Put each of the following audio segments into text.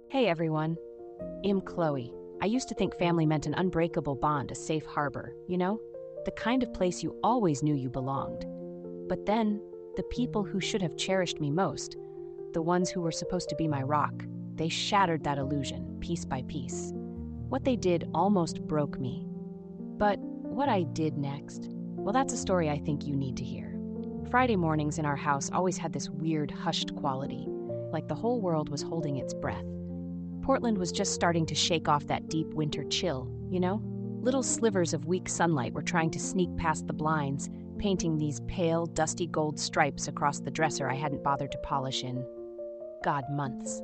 Hey everyone, I'm Chloe. I used to think family meant an unbreakable bond, a safe harbor, the kind of place you always knew you belonged. But then, the people who should have cherished me most, the ones who were supposed to be my rock, they shattered that illusion, piece by piece. What they did almost broke me. But what I did next, well, that's a story I think you need to hear. Friday mornings in our house always had this weird, hushed quality, like the whole world was holding its breath. Portland was just starting to shake off that deep winter chill, Little slivers of weak sunlight were trying to sneak past the blinds, painting these pale, dusty gold stripes across the dresser I hadn't bothered to polish in, God, months.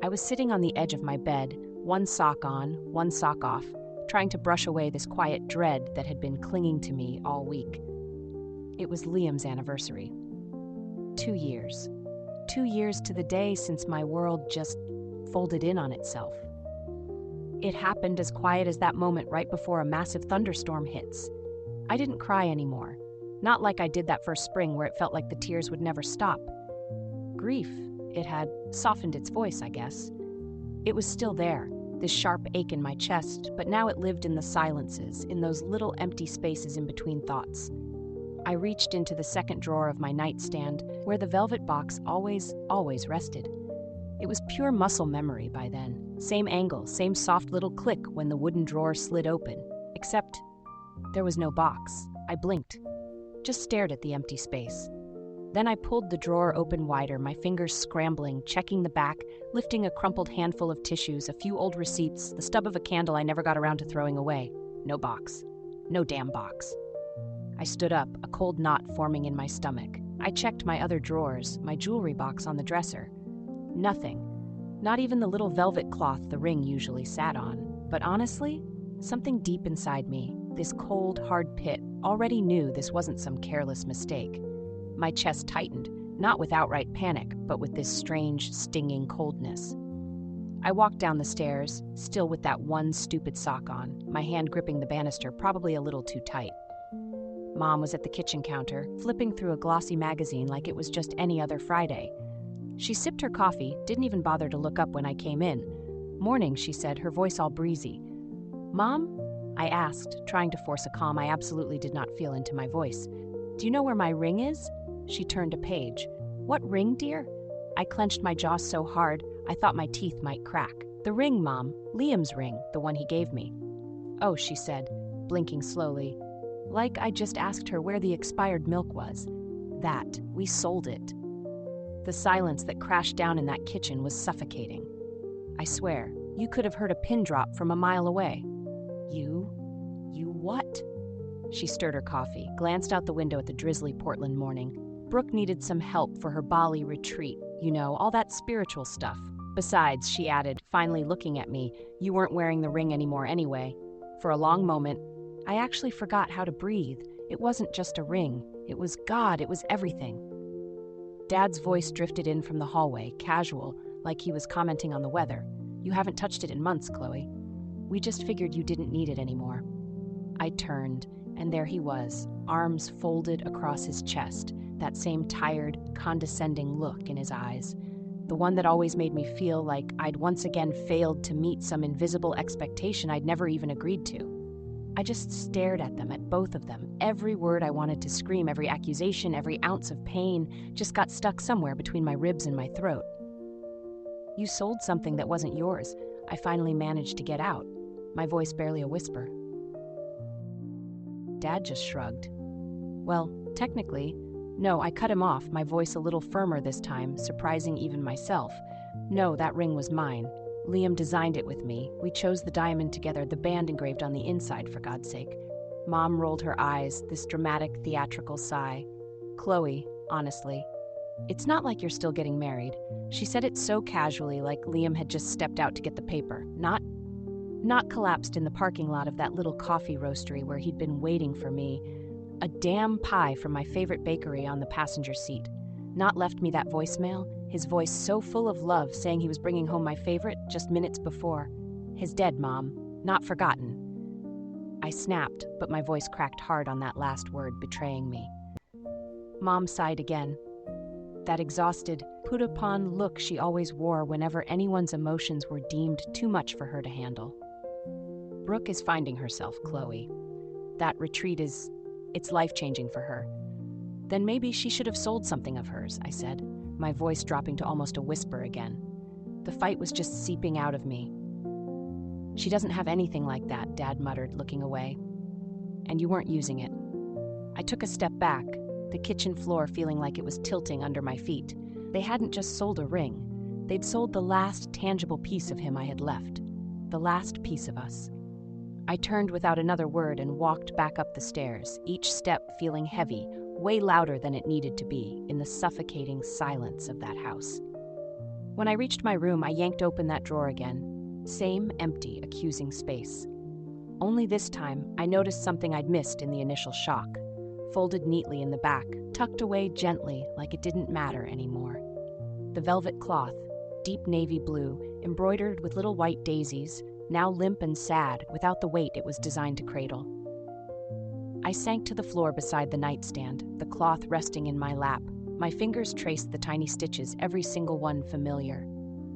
I was sitting on the edge of my bed, one sock on, one sock off, trying to brush away this quiet dread that had been clinging to me all week. It was Liam's anniversary. 2 years. 2 years to the day since my world just folded in on itself. It happened as quiet as that moment right before a massive thunderstorm hits. I didn't cry anymore. Not like I did that first spring where it felt like the tears would never stop. Grief, it had softened its voice, I guess. It was still there, this sharp ache in my chest, but now it lived in the silences, in those little empty spaces in between thoughts. I reached into the second drawer of my nightstand, where the velvet box always rested. It was pure muscle memory by then. Same angle, same soft little click when the wooden drawer slid open. Except there was no box. I blinked, just stared at the empty space. Then I pulled the drawer open wider, my fingers scrambling, checking the back, lifting a crumpled handful of tissues, a few old receipts, the stub of a candle I never got around to throwing away. No box. No damn box. I stood up, a cold knot forming in my stomach. I checked my other drawers, my jewelry box on the dresser. Nothing. Not even the little velvet cloth the ring usually sat on. But honestly, something deep inside me, this cold, hard pit, already knew this wasn't some careless mistake. My chest tightened, not with outright panic, but with this strange, stinging coldness. I walked down the stairs, still with that one stupid sock on, my hand gripping the banister probably a little too tight. Mom was at the kitchen counter, flipping through a glossy magazine like it was just any other Friday. She sipped her coffee, didn't even bother to look up when I came in. "Morning," she said, her voice all breezy. "Mom?" I asked, trying to force a calm I absolutely did not feel into my voice. "Do you know where my ring is?" She turned a page. "What ring, dear?" I clenched my jaw so hard, I thought my teeth might crack. "The ring, Mom. Liam's ring, the one he gave me." "Oh," she said, blinking slowly. Like I just asked her where the expired milk was. That, we sold it. The silence that crashed down in that kitchen was suffocating. I swear, you could have heard a pin drop from a mile away. You what?" She stirred her coffee, glanced out the window at the drizzly Portland morning. Brooke needed some help for her Bali retreat, all that spiritual stuff. Besides, she added, finally looking at me, you weren't wearing the ring anymore anyway. For a long moment, I actually forgot how to breathe. It wasn't just a ring. It was God. It was everything. Dad's voice drifted in from the hallway, casual, like he was commenting on the weather. "You haven't touched it in months, Chloe. We just figured you didn't need it anymore." I turned, and there he was, arms folded across his chest, that same tired, condescending look in his eyes. The one that always made me feel like I'd once again failed to meet some invisible expectation I'd never even agreed to. I just stared at them, at both of them. Every word I wanted to scream, every accusation, every ounce of pain just got stuck somewhere between my ribs and my throat. "You sold something that wasn't yours," I finally managed to get out, my voice barely a whisper. Dad just shrugged. "Well, technically, no," I cut him off, my voice a little firmer this time, surprising even myself. "No, that ring was mine. Liam designed it with me. We chose the diamond together, the band engraved on the inside, for God's sake." Mom rolled her eyes, this dramatic, theatrical sigh. "Chloe, honestly, it's not like you're still getting married." She said it so casually, like Liam had just stepped out to get the paper, not collapsed in the parking lot of that little coffee roastery where he'd been waiting for me. A damn pie from my favorite bakery on the passenger seat. Not left me that voicemail, his voice so full of love saying he was bringing home my favorite just minutes before. "His dead, Mom. Not forgotten." I snapped, but my voice cracked hard on that last word, betraying me. Mom sighed again. that exhausted, put-upon look she always wore whenever anyone's emotions were deemed too much for her to handle. Brooke is finding herself, Chloe. That retreat it's life-changing for her. Then maybe she should have sold something of hers, I said, my voice dropping to almost a whisper again. The fight was just seeping out of me. She doesn't have anything like that, Dad muttered, looking away. And you weren't using it. I took a step back, the kitchen floor feeling like it was tilting under my feet. They hadn't just sold a ring. They'd sold the last tangible piece of him I had left. The last piece of us. I turned without another word and walked back up the stairs, each step feeling heavy, way louder than it needed to be, in the suffocating silence of that house. When I reached my room, I yanked open that drawer again. Same empty, accusing space. Only this time, I noticed something I'd missed in the initial shock. Folded neatly in the back, tucked away gently like it didn't matter anymore. The velvet cloth, deep navy blue, embroidered with little white daisies, now limp and sad without the weight it was designed to cradle. I sank to the floor beside the nightstand, the cloth resting in my lap. My fingers traced the tiny stitches, every single one familiar.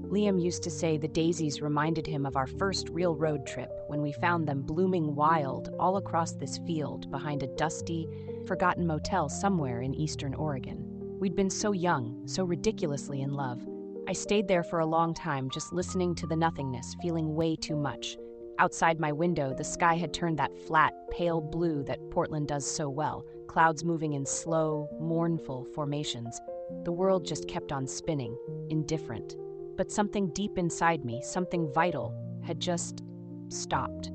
Liam used to say the daisies reminded him of our first real road trip when we found them blooming wild all across this field behind a dusty, forgotten motel somewhere in eastern Oregon. We'd been so young, so ridiculously in love. I stayed there for a long time, just listening to the nothingness, feeling way too much. Outside my window, the sky had turned that flat, pale blue that Portland does so well, clouds moving in slow, mournful formations. The world just kept on spinning, indifferent. But something deep inside me, something vital, had just stopped.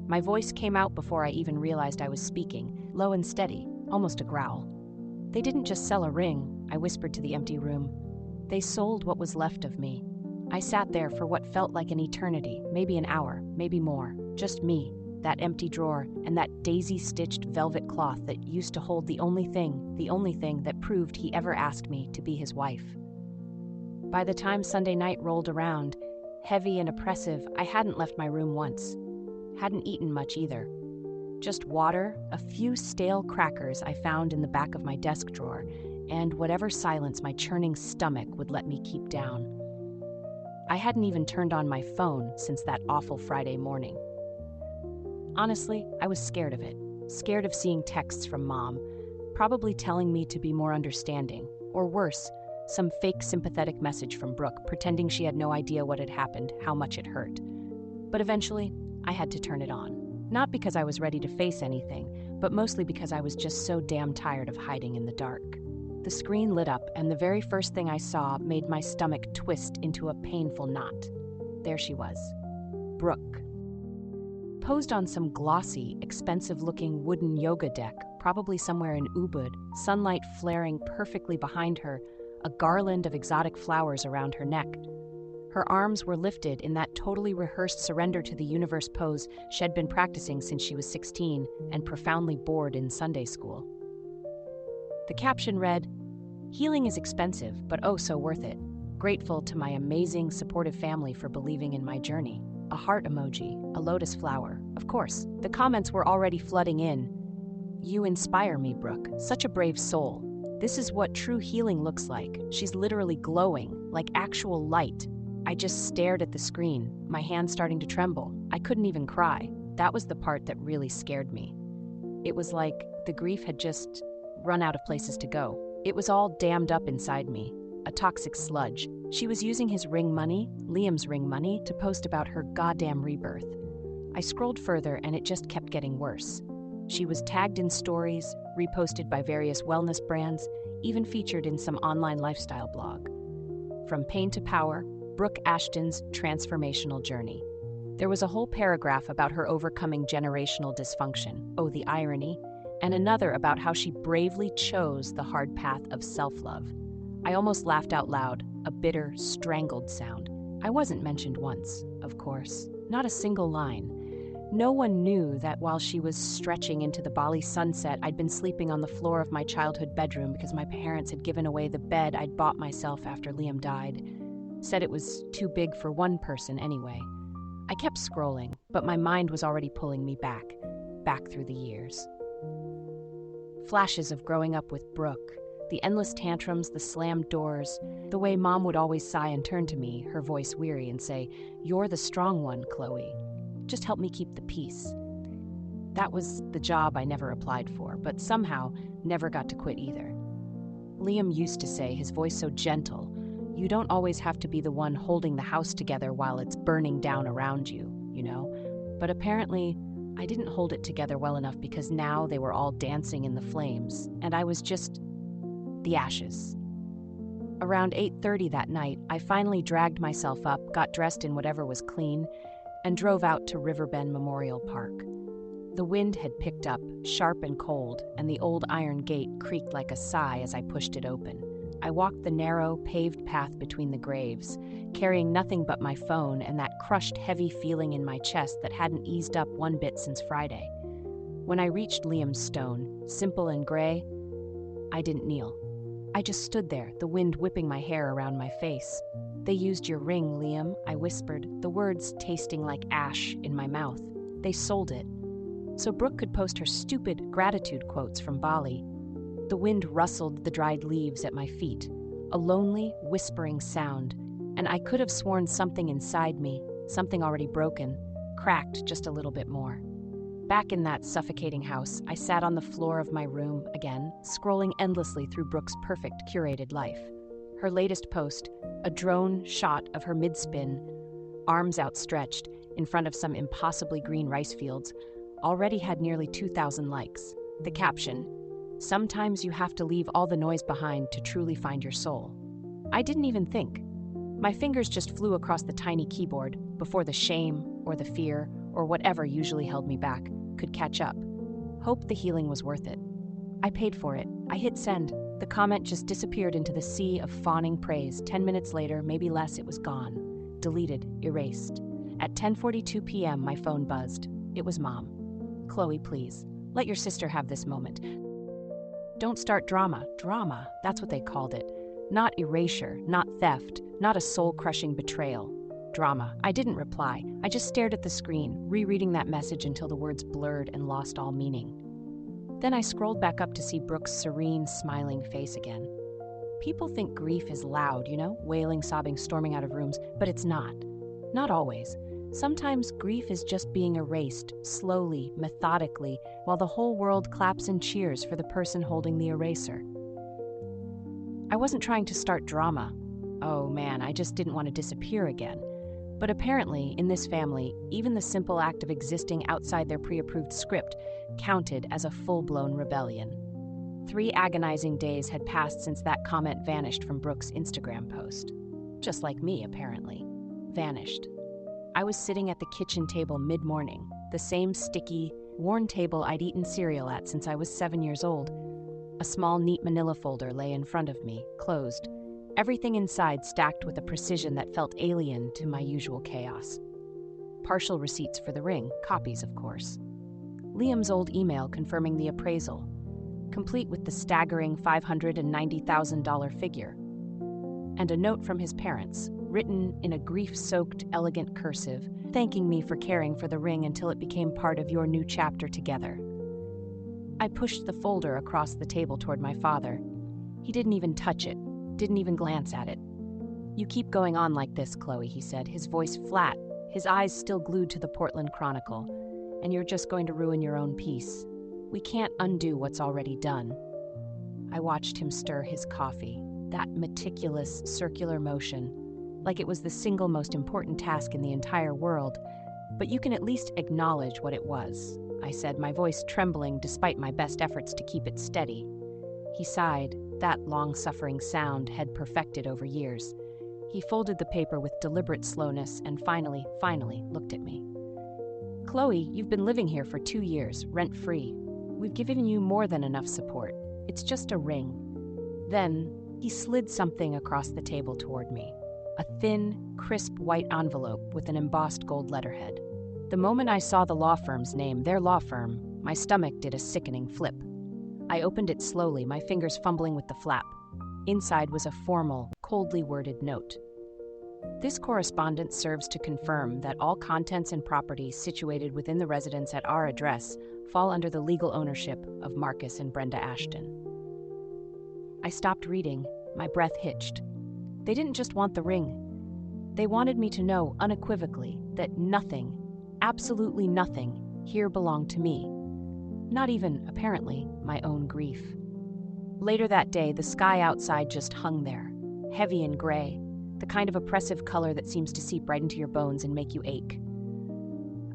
My voice came out before I even realized I was speaking, low and steady, almost a growl. They didn't just sell a ring, I whispered to the empty room. They sold what was left of me. I sat there for what felt like an eternity, maybe an hour, maybe more. Just me, that empty drawer, and that daisy-stitched velvet cloth that used to hold the only thing that proved he ever asked me to be his wife. By the time Sunday night rolled around, heavy and oppressive, I hadn't left my room once. Hadn't eaten much either. Just water, a few stale crackers I found in the back of my desk drawer, and whatever silence my churning stomach would let me keep down. I hadn't even turned on my phone since that awful Friday morning. Honestly, I was scared of it. Scared of seeing texts from Mom, probably telling me to be more understanding, or worse, some fake sympathetic message from Brooke, pretending she had no idea what had happened, how much it hurt. But eventually, I had to turn it on. Not because I was ready to face anything, but mostly because I was just so damn tired of hiding in the dark. The screen lit up, and the very first thing I saw made my stomach twist into a painful knot. There she was. Brooke. Posed on some glossy, expensive-looking wooden yoga deck, probably somewhere in Ubud, sunlight flaring perfectly behind her, a garland of exotic flowers around her neck. Her arms were lifted in that totally rehearsed surrender to the universe pose she'd been practicing since she was 16 and profoundly bored in Sunday school. The caption read, "Healing is expensive, but oh so worth it. Grateful to my amazing, supportive family for believing in my journey." A heart emoji, a lotus flower. Of course, the comments were already flooding in. "You inspire me, Brooke. Such a brave soul. This is what true healing looks like. She's literally glowing, like actual light." I just stared at the screen, my hands starting to tremble. I couldn't even cry. That was the part that really scared me. It was like the grief had just run out of places to go. It was all dammed up inside me, a toxic sludge. She was using his ring money, Liam's ring money, to post about her goddamn rebirth. I scrolled further and it just kept getting worse. She was tagged in stories, reposted by various wellness brands, even featured in some online lifestyle blog. From Pain to Power, Brooke Ashton's transformational journey. There was a whole paragraph about her overcoming generational dysfunction, oh the irony, and another about how she bravely chose the hard path of self-love. I almost laughed out loud, a bitter, strangled sound. I wasn't mentioned once, of course, not a single line. No one knew that while she was stretching into the Bali sunset, I'd been sleeping on the floor of my childhood bedroom because my parents had given away the bed I'd bought myself after Liam died. Said it was too big for one person anyway. I kept scrolling, but my mind was already pulling me back through the years. Flashes of growing up with Brooke, The endless tantrums, the slammed doors, the way Mom would always sigh and turn to me, her voice weary, and say, "You're the strong one, Chloe. Just help me keep the peace." That was the job I never applied for, but somehow never got to quit either. Liam used to say, his voice so gentle, "You don't always have to be the one holding the house together while it's burning down around you, you know?" But apparently, I didn't hold it together well enough because now they were all dancing in the flames, and I was just the ashes. Around 8:30 that night, I finally dragged myself up, got dressed in whatever was clean, and drove out to Riverbend Memorial Park. The wind had picked up, sharp and cold, and the old iron gate creaked like a sigh as I pushed it open. I walked the narrow, paved path between the graves, carrying nothing but my phone and that crushed, heavy feeling in my chest that hadn't eased up one bit since Friday. When I reached Liam's stone, simple and gray, I didn't kneel. I just stood there, the wind whipping my hair around my face. "They used your ring, Liam," I whispered, the words tasting like ash in my mouth. "They sold it so Brooke could post her stupid gratitude quotes from Bali." The wind rustled the dried leaves at my feet, a lonely, whispering sound, and I could have sworn something inside me, something already broken, cracked just a little bit more. Back in that suffocating house, I sat on the floor of my room again, scrolling endlessly through Brooke's perfect, curated life. Her latest post, a drone shot of her mid-spin, arms outstretched, in front of some impossibly green rice fields, already had nearly 2,000 likes. The caption, "Sometimes you have to leave all the noise behind to truly find your soul." I didn't even think. My fingers just flew across the tiny keyboard before the shame or the fear or whatever usually held me back could catch up. Hope the healing was worth it. I paid for it. I hit send. The comment just disappeared into the sea of fawning praise. 10 minutes later, maybe less, it was gone. Deleted, erased. At 10:42 p.m., my phone buzzed. It was Mom. "Chloe, please, let your sister have this moment. Don't start drama." Drama, that's what they called it. Not erasure, not theft, not a soul-crushing betrayal. Drama. I didn't reply. I just stared at the screen, rereading that message until the words blurred and lost all meaning. Then I scrolled back up to see Brooke's serene, smiling face again. People think grief is loud, wailing, sobbing, storming out of rooms, but it's not. Not always. Sometimes grief is just being erased, slowly, methodically, while the whole world claps and cheers for the person holding the eraser. I wasn't trying to start drama. Oh man, I just didn't want to disappear again. But apparently, in this family, even the simple act of existing outside their pre-approved script counted as a full-blown rebellion. 3 agonizing days had passed since that comment vanished from Brooke's Instagram post. Just like me, apparently. Vanished. I was sitting at the kitchen table mid-morning, the same sticky, worn table I'd eaten cereal at since I was 7 years old. A small, neat manila folder lay in front of me, closed. Everything inside stacked with a precision that felt alien to my usual chaos. Partial receipts for the ring, copies, of course. Liam's old email confirming the appraisal, complete with the staggering $590,000 figure. And a note from his parents, written in a grief-soaked, elegant cursive, thanking me for caring for the ring until it became part of your new chapter together. I pushed the folder across the table toward my father. He didn't even touch it, didn't even glance at it. "You keep going on like this, Chloe," he said, his voice flat, his eyes still glued to the Portland Chronicle, "and you're just going to ruin your own peace. We can't undo what's already done." I watched him stir his coffee, that meticulous, circular motion, like it was the single most important task in the entire world. "But you can at least acknowledge what it was," I said, my voice trembling despite my best efforts to keep it steady. He sighed, that long-suffering sound had perfected over years. He folded the paper with deliberate slowness and finally looked at me. "Chloe, you've been living here for 2 years, rent-free. We've given you more than enough support. It's just a ring." Then he slid something across the table toward me. A thin, crisp white envelope with an embossed gold letterhead. The moment I saw the law firm's name, their law firm, my stomach did a sickening flip. I opened it slowly, my fingers fumbling with the flap. Inside was a formal, coldly worded note. "This correspondence serves to confirm that all contents and properties situated within the residence at our address fall under the legal ownership of Marcus and Brenda Ashton." I stopped reading, my breath hitched. They didn't just want the ring. They wanted me to know unequivocally that nothing, absolutely nothing, here belonged to me. Not even, apparently, my own grief. Later that day, the sky outside just hung there, heavy and gray, the kind of oppressive color that seems to seep right into your bones and make you ache.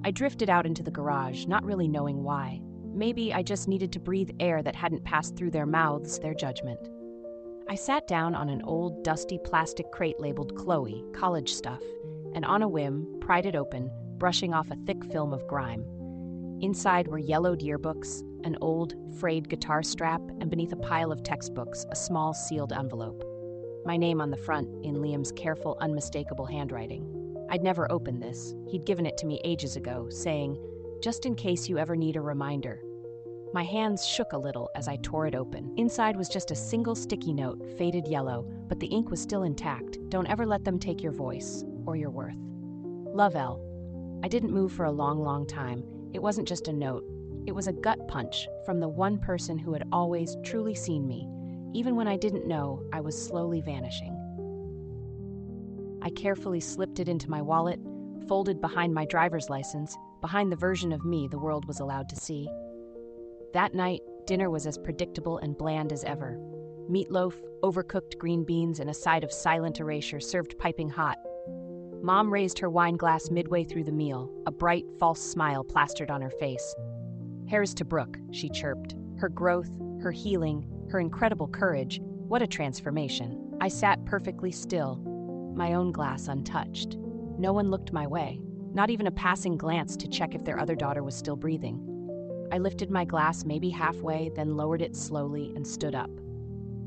I drifted out into the garage, not really knowing why. Maybe I just needed to breathe air that hadn't passed through their mouths, their judgment. I sat down on an old, dusty plastic crate labeled Chloe, college stuff, and on a whim, pried it open, brushing off a thick film of grime. Inside were yellowed yearbooks, an old, frayed guitar strap, and beneath a pile of textbooks, a small, sealed envelope. My name on the front, in Liam's careful, unmistakable handwriting. I'd never opened this. He'd given it to me ages ago, saying, "Just in case you ever need a reminder." My hands shook a little as I tore it open. Inside was just a single sticky note, faded yellow, but the ink was still intact. "Don't ever let them take your voice, or your worth. Love, Elle." I didn't move for a long, long time. It wasn't just a note. It was a gut punch from the one person who had always truly seen me, even when I didn't know I was slowly vanishing. I carefully slipped it into my wallet, folded behind my driver's license, behind the version of me the world was allowed to see. That night, dinner was as predictable and bland as ever. Meatloaf, overcooked green beans, and a side of silent erasure served piping hot. Mom raised her wine glass midway through the meal, a bright, false smile plastered on her face. "Here's to Brooke," she chirped. Her growth, her healing, her incredible courage. What a transformation. I sat perfectly still, my own glass untouched. No one looked my way, not even a passing glance to check if their other daughter was still breathing. I lifted my glass maybe halfway, then lowered it slowly and stood up.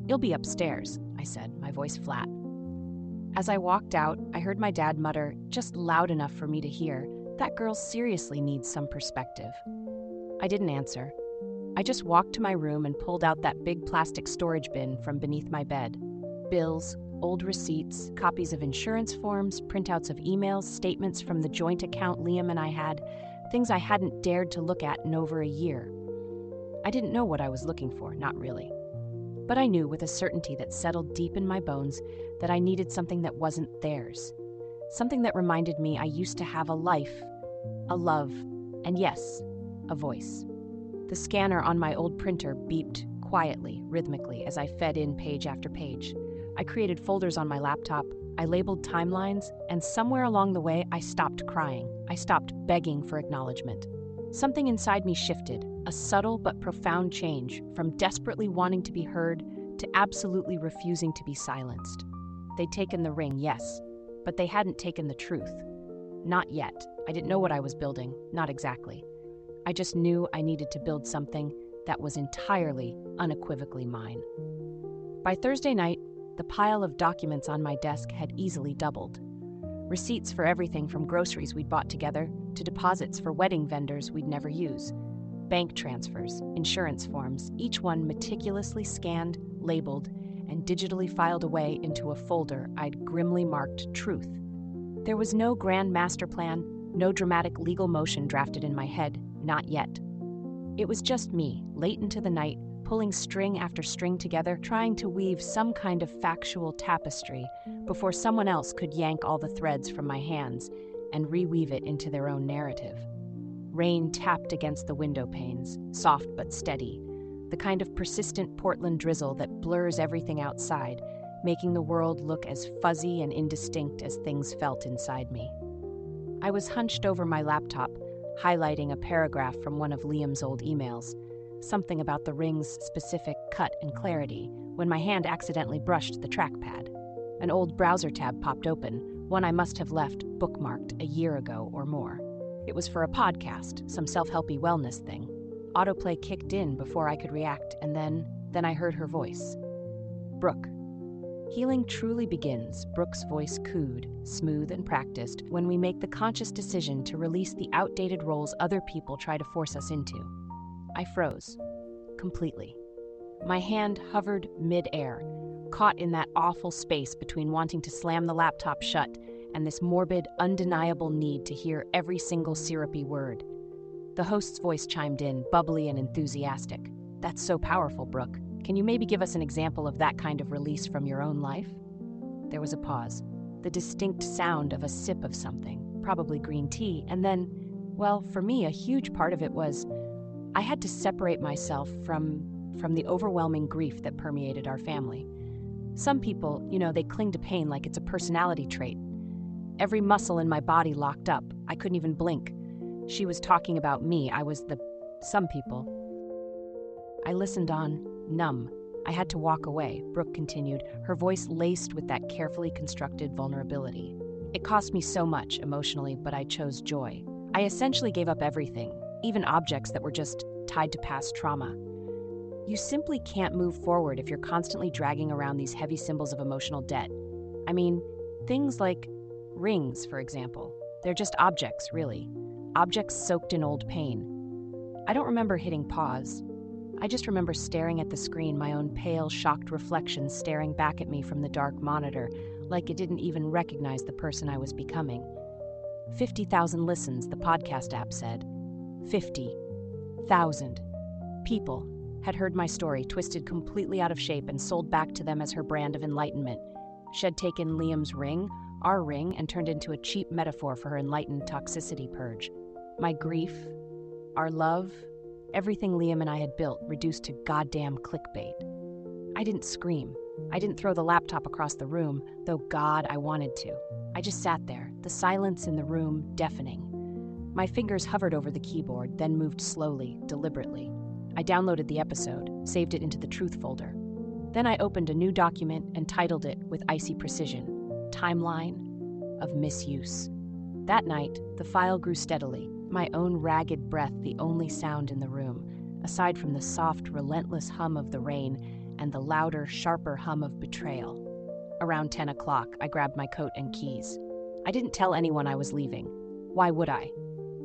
"You'll be upstairs," I said, my voice flat. As I walked out, I heard my dad mutter, just loud enough for me to hear, "That girl seriously needs some perspective." I didn't answer. I just walked to my room and pulled out that big plastic storage bin from beneath my bed. Bills, old receipts, copies of insurance forms, printouts of emails, statements from the joint account Liam and I had, things I hadn't dared to look at in over a year. I didn't know what I was looking for, not really. But I knew with a certainty that settled deep in my bones that I needed something that wasn't theirs. Something that reminded me I used to have a life, a love, and yes, a voice. The scanner on my old printer beeped quietly, rhythmically, as I fed in page after page. I created folders on my laptop, I labeled timelines, and somewhere along the way I stopped crying. I stopped begging for acknowledgement. Something inside me shifted, a subtle but profound change, from desperately wanting to be heard to absolutely refusing to be silenced. They'd taken the ring, yes, but they hadn't taken the truth. Not yet. I didn't know what I was building, not exactly. I just knew I needed to build something that was entirely, unequivocally mine. By Thursday night, the pile of documents on my desk had easily doubled. Receipts for everything from groceries we'd bought together to deposits for wedding vendors we'd never use. Bank transfers, insurance forms, each one meticulously scanned, labeled, and digitally filed away into a folder I'd grimly marked Truth. There was no grand master plan, no dramatic legal motion drafted in my head, not yet. It was just me, late into the night, pulling string after string together, trying to weave some kind of factual tapestry before someone else could yank all the threads from my hands and reweave it into their own narrative. Rain tapped against the window panes, soft but steady, the kind of persistent Portland drizzle that blurs everything outside, making the world look as fuzzy and indistinct as things felt inside me. I was hunched over my laptop, highlighting a paragraph from one of Liam's old emails, something about the ring's specific cut and clarity, when my hand accidentally brushed the trackpad. An old browser tab popped open, one I must have left bookmarked a year ago or more. It was for a podcast, some self-helpy wellness thing. Autoplay kicked in before I could react, and then I heard her voice. "Brooke. Healing truly begins," Brooke's voice cooed, smooth and practiced, "when we make the conscious decision to release the outdated roles other people try to force us into." I froze. Completely. My hand hovered mid-air, caught in that awful space between wanting to slam the laptop shut and this morbid, undeniable need to hear every single syrupy word. The host's voice chimed in, bubbly and enthusiastic. "That's so powerful, Brooke. Can you maybe give us an example of that kind of release from your own life? There was a pause, the distinct sound of a sip of something, probably green tea, and then, well, for me, a huge part of it was I had to separate myself from the overwhelming grief that permeated our family. Some people, they cling to pain like it's a personality trait. Every muscle in my body locked up. I couldn't even blink. She was talking about me. I was some people. I listened on, numb. I had to walk away, Brooke continued, her voice laced with that carefully constructed vulnerability. It cost me so much emotionally, but I chose joy. I essentially gave up everything, even objects that were just tied to past trauma. You simply can't move forward if you're constantly dragging around these heavy symbols of emotional debt. I mean, things like rings, for example. They're just objects, really. Objects soaked in old pain. I don't remember hitting pause. I just remember staring at the screen, my own pale, shocked reflection staring back at me from the dark monitor, like it didn't even recognize the person I was becoming. 50,000 listens, the podcast app said. 50,000 people had heard my story, twisted completely out of shape and sold back to them as her brand of enlightenment. She had taken Liam's ring, our ring, and turned into a cheap metaphor for her enlightened toxicity purge. My grief, our love, everything Liam and I had built reduced to goddamn clickbait. I didn't scream. I didn't throw the laptop across the room, though God, I wanted to. I just sat there, the silence in the room deafening. My fingers hovered over the keyboard, then moved slowly, deliberately. I downloaded the episode, saved it into the truth folder. Then I opened a new document and titled it with icy precision, Timeline of Misuse. That night, the file grew steadily, my own ragged breath the only sound in the room, aside from the soft, relentless hum of the rain and the louder, sharper hum of betrayal. Around 10 o'clock, I grabbed my coat and keys. I didn't tell anyone I was leaving. Why would I?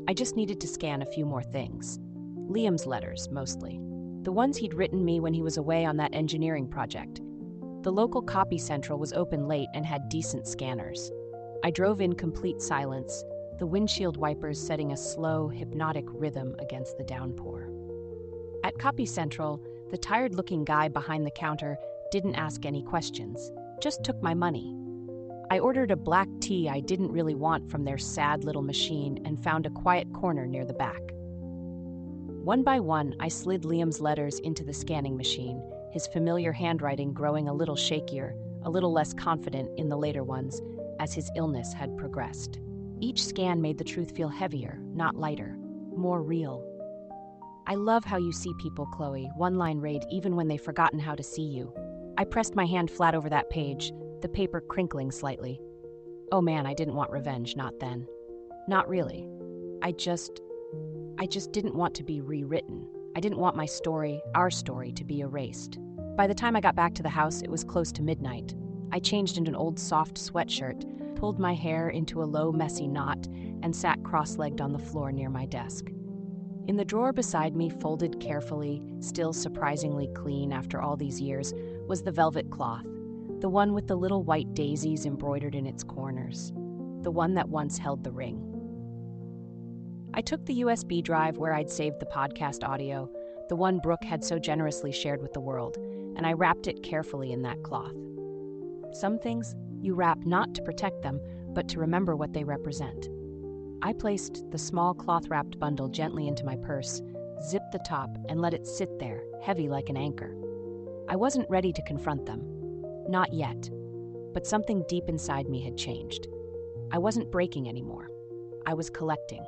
I just needed to scan a few more things. Liam's letters, mostly. The ones he'd written me when he was away on that engineering project. The local copy central was open late and had decent scanners. I drove in complete silence, the windshield wipers setting a slow, hypnotic rhythm against the downpour. At Copy Central, the tired-looking guy behind the counter didn't ask any questions, just took my money. I ordered a black tea I didn't really want from their sad little machine and found a quiet corner near the back. One by one, I slid Liam's letters into the scanning machine, his familiar handwriting growing a little shakier, a little less confident in the later ones, as his illness had progressed. Each scan made the truth feel heavier, not lighter, more real. I love how you see people, Chloe, one line read even when they've forgotten how to see you. I pressed my hand flat over that page, the paper crinkling slightly. Oh man, I didn't want revenge, not then. Not really. I just didn't want to be rewritten. I didn't want my story, our story, to be erased. By the time I got back to the house, it was close to midnight. I changed into an old soft sweatshirt, pulled my hair into a low, messy knot, and sat cross-legged on the floor near my desk. In the drawer beside me, folded carefully, still surprisingly clean after all these years, was the velvet cloth, the one with the little white daisies embroidered in its corners, the one that once held the ring. I took the USB drive where I'd saved the podcast audio, the one Brooke had so generously shared with the world, and I wrapped it carefully in that cloth. Some things you wrap not to protect them, but to remember what they represent. I placed the small cloth-wrapped bundle gently into my purse, zipped the top, and let it sit there, heavy like an anchor. I wasn't ready to confront them. Not yet. But something deep inside me had changed. I wasn't breaking anymore. I was collecting.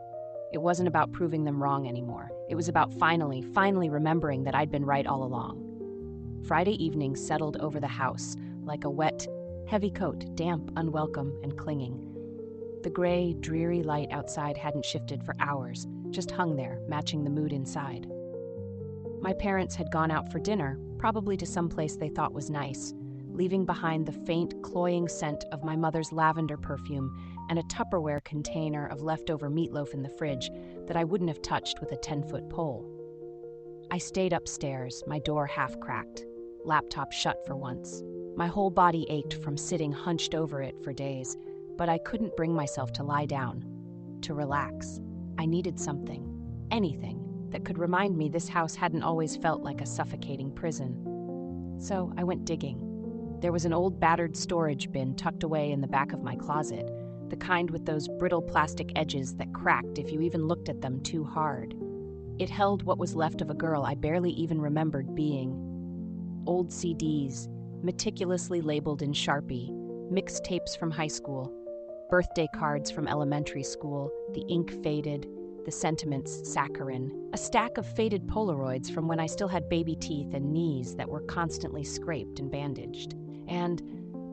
It wasn't about proving them wrong anymore. It was about finally remembering that I'd been right all along. Friday evening settled over the house like a wet, heavy coat, damp, unwelcome, and clinging. The gray, dreary light outside hadn't shifted for hours, just hung there, matching the mood inside. My parents had gone out for dinner, probably to some place they thought was nice, leaving behind the faint, cloying scent of my mother's lavender perfume and a Tupperware container of leftover meatloaf in the fridge that I wouldn't have touched with a 10-foot pole. I stayed upstairs, my door half cracked, laptop shut for once. My whole body ached from sitting hunched over it for days, but I couldn't bring myself to lie down, to relax. I needed something, anything, that could remind me this house hadn't always felt like a suffocating prison. So I went digging. There was an old battered storage bin tucked away in the back of my closet, the kind with those brittle plastic edges that cracked if you even looked at them too hard. It held what was left of a girl I barely even remembered being. Old CDs, meticulously labeled in Sharpie, mixtapes from high school, birthday cards from elementary school, the ink faded, the sentiments saccharine, a stack of faded Polaroids from when I still had baby teeth and knees that were constantly scraped and bandaged, and,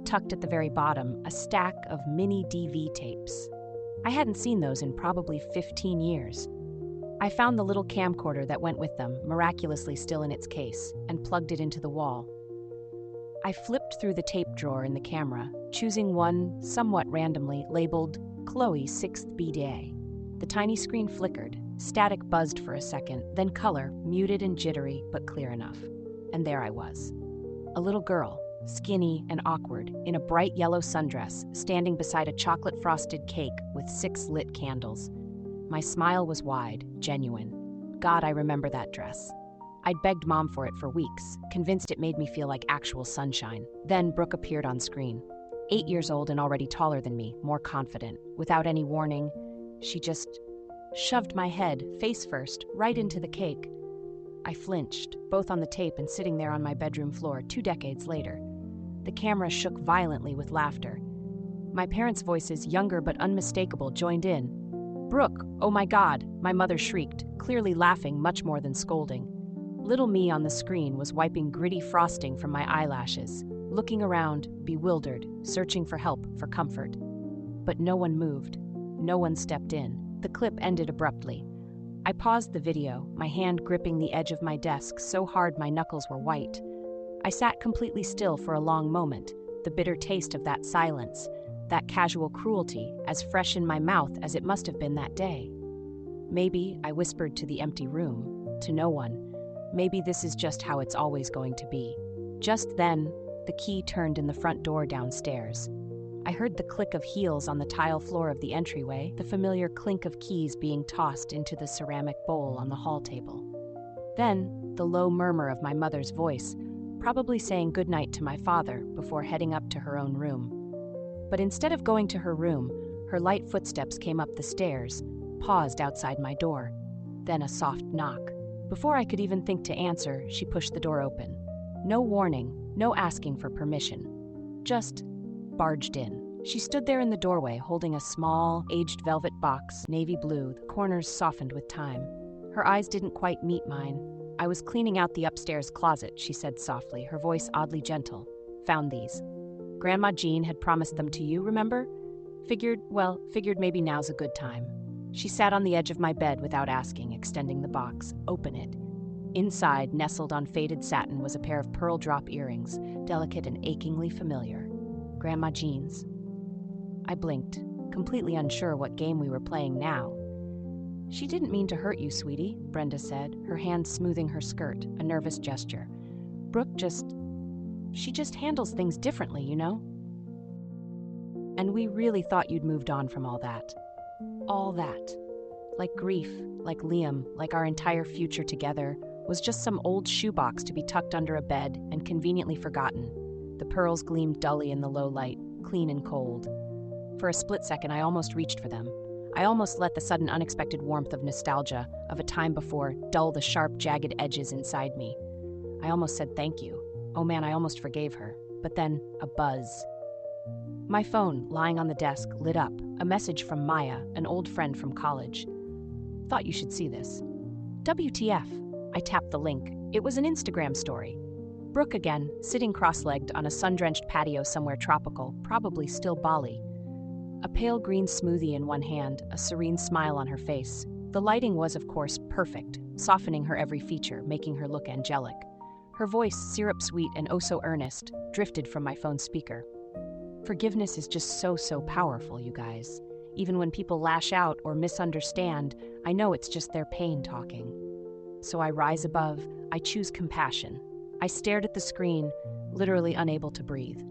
tucked at the very bottom, a stack of mini DV tapes. I hadn't seen those in probably 15 years. I found the little camcorder that went with them, miraculously still in its case, and plugged it into the wall. I flipped through the tape drawer in the camera, choosing one, somewhat randomly, labeled Chloe's 6th B-Day. The tiny screen flickered, static buzzed for a second, then color, muted and jittery, but clear enough. And there I was. A little girl, skinny and awkward, in a bright yellow sundress, standing beside a chocolate-frosted cake with 6 lit candles. My smile was wide, genuine. God, I remember that dress. I'd begged Mom for it for weeks, convinced it made me feel like actual sunshine. Then Brooke appeared on screen. 8 years old and already taller than me, more confident. Without any warning, she just shoved my head, face first, right into the cake. I flinched, both on the tape and sitting there on my bedroom floor 2 decades later. The camera shook violently with laughter. My parents' voices, younger but unmistakable, joined in. "Brooke, oh my God," my mother shrieked, clearly laughing much more than scolding. Little me on the screen was wiping gritty frosting from my eyelashes, looking around, bewildered, searching for help, for comfort. But no one moved. No one stepped in. The clip ended abruptly. I paused the video, my hand gripping the edge of my desk so hard my knuckles were white. I sat completely still for a long moment, the bitter taste of that silence, that casual cruelty, as fresh in my mouth as it must have been that day. Maybe, I whispered to the empty room, to no one, maybe this is just how it's always going to be. Just then, the key turned in the front door downstairs. I heard the click of heels on the tile floor of the entryway, the familiar clink of keys being tossed into the ceramic bowl on the hall table. Then, the low murmur of my mother's voice, probably saying goodnight to my father before heading up to her own room. But instead of going to her room, her light footsteps came up the stairs, paused outside my door. Then a soft knock. Before I could even think to answer, she pushed the door open. No warning, no asking for permission. Just barged in. She stood there in the doorway holding a small, aged velvet box, navy blue, the corners softened with time. Her eyes didn't quite meet mine. "I was cleaning out the upstairs closet," she said softly, her voice oddly gentle. "Found these. Grandma Jean had promised them to you, remember? Figured maybe now's a good time." She sat on the edge of my bed without asking, extending the box. "Open it." Inside, nestled on faded satin, was a pair of pearl drop earrings, delicate and achingly familiar. Grandma Jean's. I blinked, completely unsure what game we were playing now. "She didn't mean to hurt you, sweetie," Brenda said, her hand smoothing her skirt, a nervous gesture. "Brooke she just handles things differently, you know? And we really thought you'd moved on from all that. All that. Like grief, like Liam, like our entire future together, was just some old shoebox to be tucked under a bed and conveniently forgotten." The pearls gleamed dully in the low light, clean and cold. For a split second, I almost reached for them. I almost let the sudden unexpected warmth of nostalgia, of a time before, dull the sharp, jagged edges inside me. I almost said thank you. Oh man, I almost forgave her. But then, a buzz. My phone, lying on the desk, lit up. A message from Maya, an old friend from college. "Thought you should see this." WTF. I tapped the link. It was an Instagram story. Brooke again, sitting cross-legged on a sun-drenched patio somewhere tropical, probably still Bali. A pale green smoothie in one hand, a serene smile on her face. The lighting was, of course, perfect, softening her every feature, making her look angelic. Her voice, syrup-sweet and oh so earnest, drifted from my phone speaker. Forgiveness is just so powerful, you guys. Even when people lash out or misunderstand, I know it's just their pain talking. So I rise above, I choose compassion. I stared at the screen, literally unable to breathe.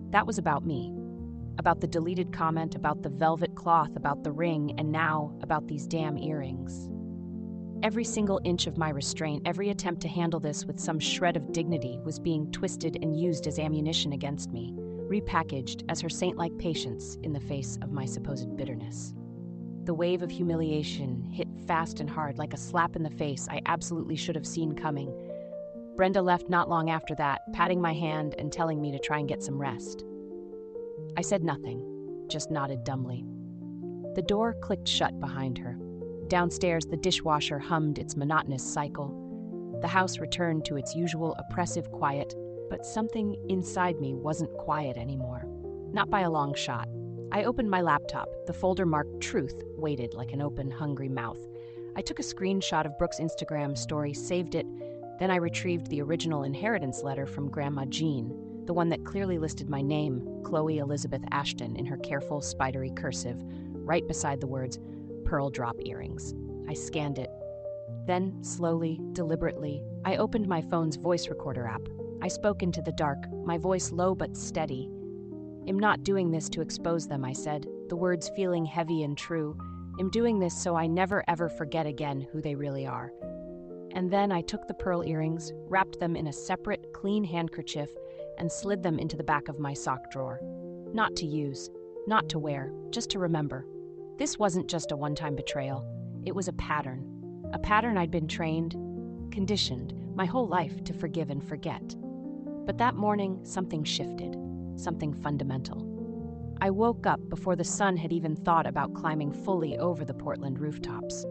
That was about me. About the deleted comment, about the velvet cloth, about the ring, and now about these damn earrings. Every single inch of my restraint, every attempt to handle this with some shred of dignity was being twisted and used as ammunition against me, repackaged as her saint-like patience in the face of my supposed bitterness. The wave of humiliation hit fast and hard, like a slap in the face I absolutely should have seen coming. Brenda left not long after that, patting my hand and telling me to try and get some rest. I said nothing, just nodded dumbly. The door clicked shut behind her. Downstairs, the dishwasher hummed its monotonous cycle. The house returned to its usual oppressive quiet, but something inside me wasn't quiet anymore. Not by a long shot. I opened my laptop. The folder marked Truth waited like an open, hungry mouth. I took a screenshot of Brooke's Instagram story, saved it, then I retrieved the original inheritance letter from Grandma Jean, the one that clearly listed my name, Chloe Elizabeth Ashton, in her careful, spidery cursive, right beside the words, pearl drop earrings. I scanned it. Then, slowly, deliberately, I opened my phone's voice recorder app. I spoke into the dark, my voice low but steady. "I'm not doing this to expose them," I said, the words feeling heavy and true. "I'm doing this so I never ever forget again who they really are." And then I took the pearl earrings, wrapped them in a separate, clean handkerchief, and slid them into the back of my sock drawer. Not to use, not to wear, just to remember. This wasn't just a one-time betrayal. It was a pattern I'd been trained, conditioned, my whole life to forgive and forget. But that morning, something shifted, something fundamental. I woke up before the sun had even thought about climbing fully over the Portland rooftops.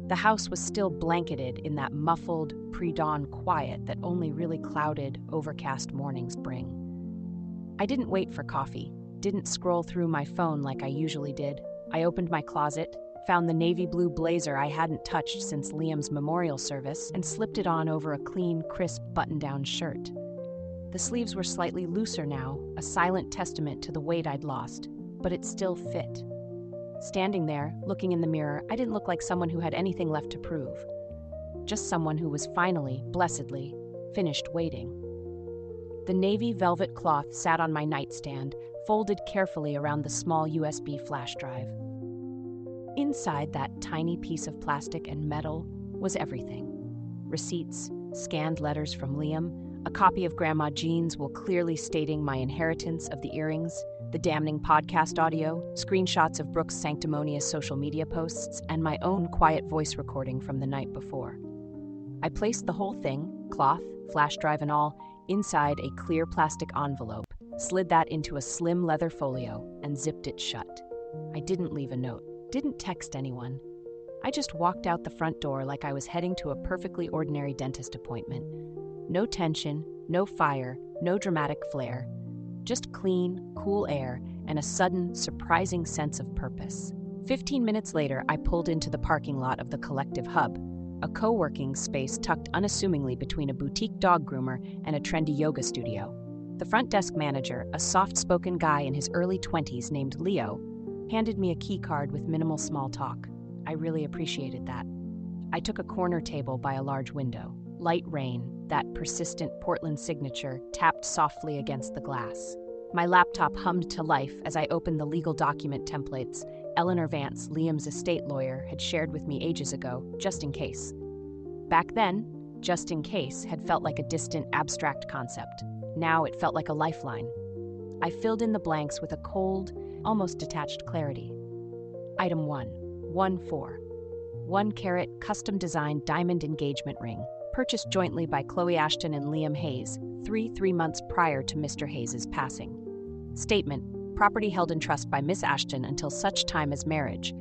The house was still blanketed in that muffled, pre-dawn quiet that only really clouded, overcast mornings bring. I didn't wait for coffee, didn't scroll through my phone like I usually did. I opened my closet, found the navy blue blazer I hadn't touched since Liam's memorial service, and slipped it on over a clean, crisp button-down shirt. The sleeves were slightly looser now, a silent testament to the weight I'd lost, but it still fit. Standing there, looking in the mirror, I didn't look like someone who had anything left to prove. Just someone who was finally, blessedly, finished waiting. The navy velvet cloth sat on my nightstand, folded carefully around the small USB flash drive. Inside that tiny piece of plastic and metal was everything. Receipts, scanned letters from Liam, a copy of Grandma Jean's will clearly stating my inheritance of the earrings, the damning podcast audio, screenshots of Brooke's sanctimonious social media posts, and my own quiet voice recording from the night before. I placed the whole thing, cloth, flash drive and all, inside a clear plastic envelope, slid that into a slim leather folio, and zipped it shut. I didn't leave a note, didn't text anyone. I just walked out the front door like I was heading to a perfectly ordinary dentist appointment. No tension, no fire, no dramatic flair. Just clean, cool air and a sudden, surprising sense of purpose. 15 minutes later, I pulled into the parking lot of the Collective Hub, a co-working space tucked unassumingly between a boutique dog groomer and a trendy yoga studio. The front desk manager, a soft-spoken guy in his early 20s named Leo, handed me a key card with minimal small talk. I really appreciated that. I took a corner table by a large window. Light rain, that persistent Portland signature, tapped softly against the glass. My laptop hummed to life as I opened the legal document templates Eleanor Vance, Liam's estate lawyer, had shared with me ages ago, just in case. Back then, just in case had felt like a distant, abstract concept. Now it felt like a lifeline. I filled in the blanks with a cold, almost detached clarity. Item 1, 1-4. 1 carat, custom-designed diamond engagement ring, purchased jointly by Chloe Ashton and Liam Hayes, 3 months prior to Mr. Hayes' passing. Statement: property held in trust by Miss Ashton until such time as marriage.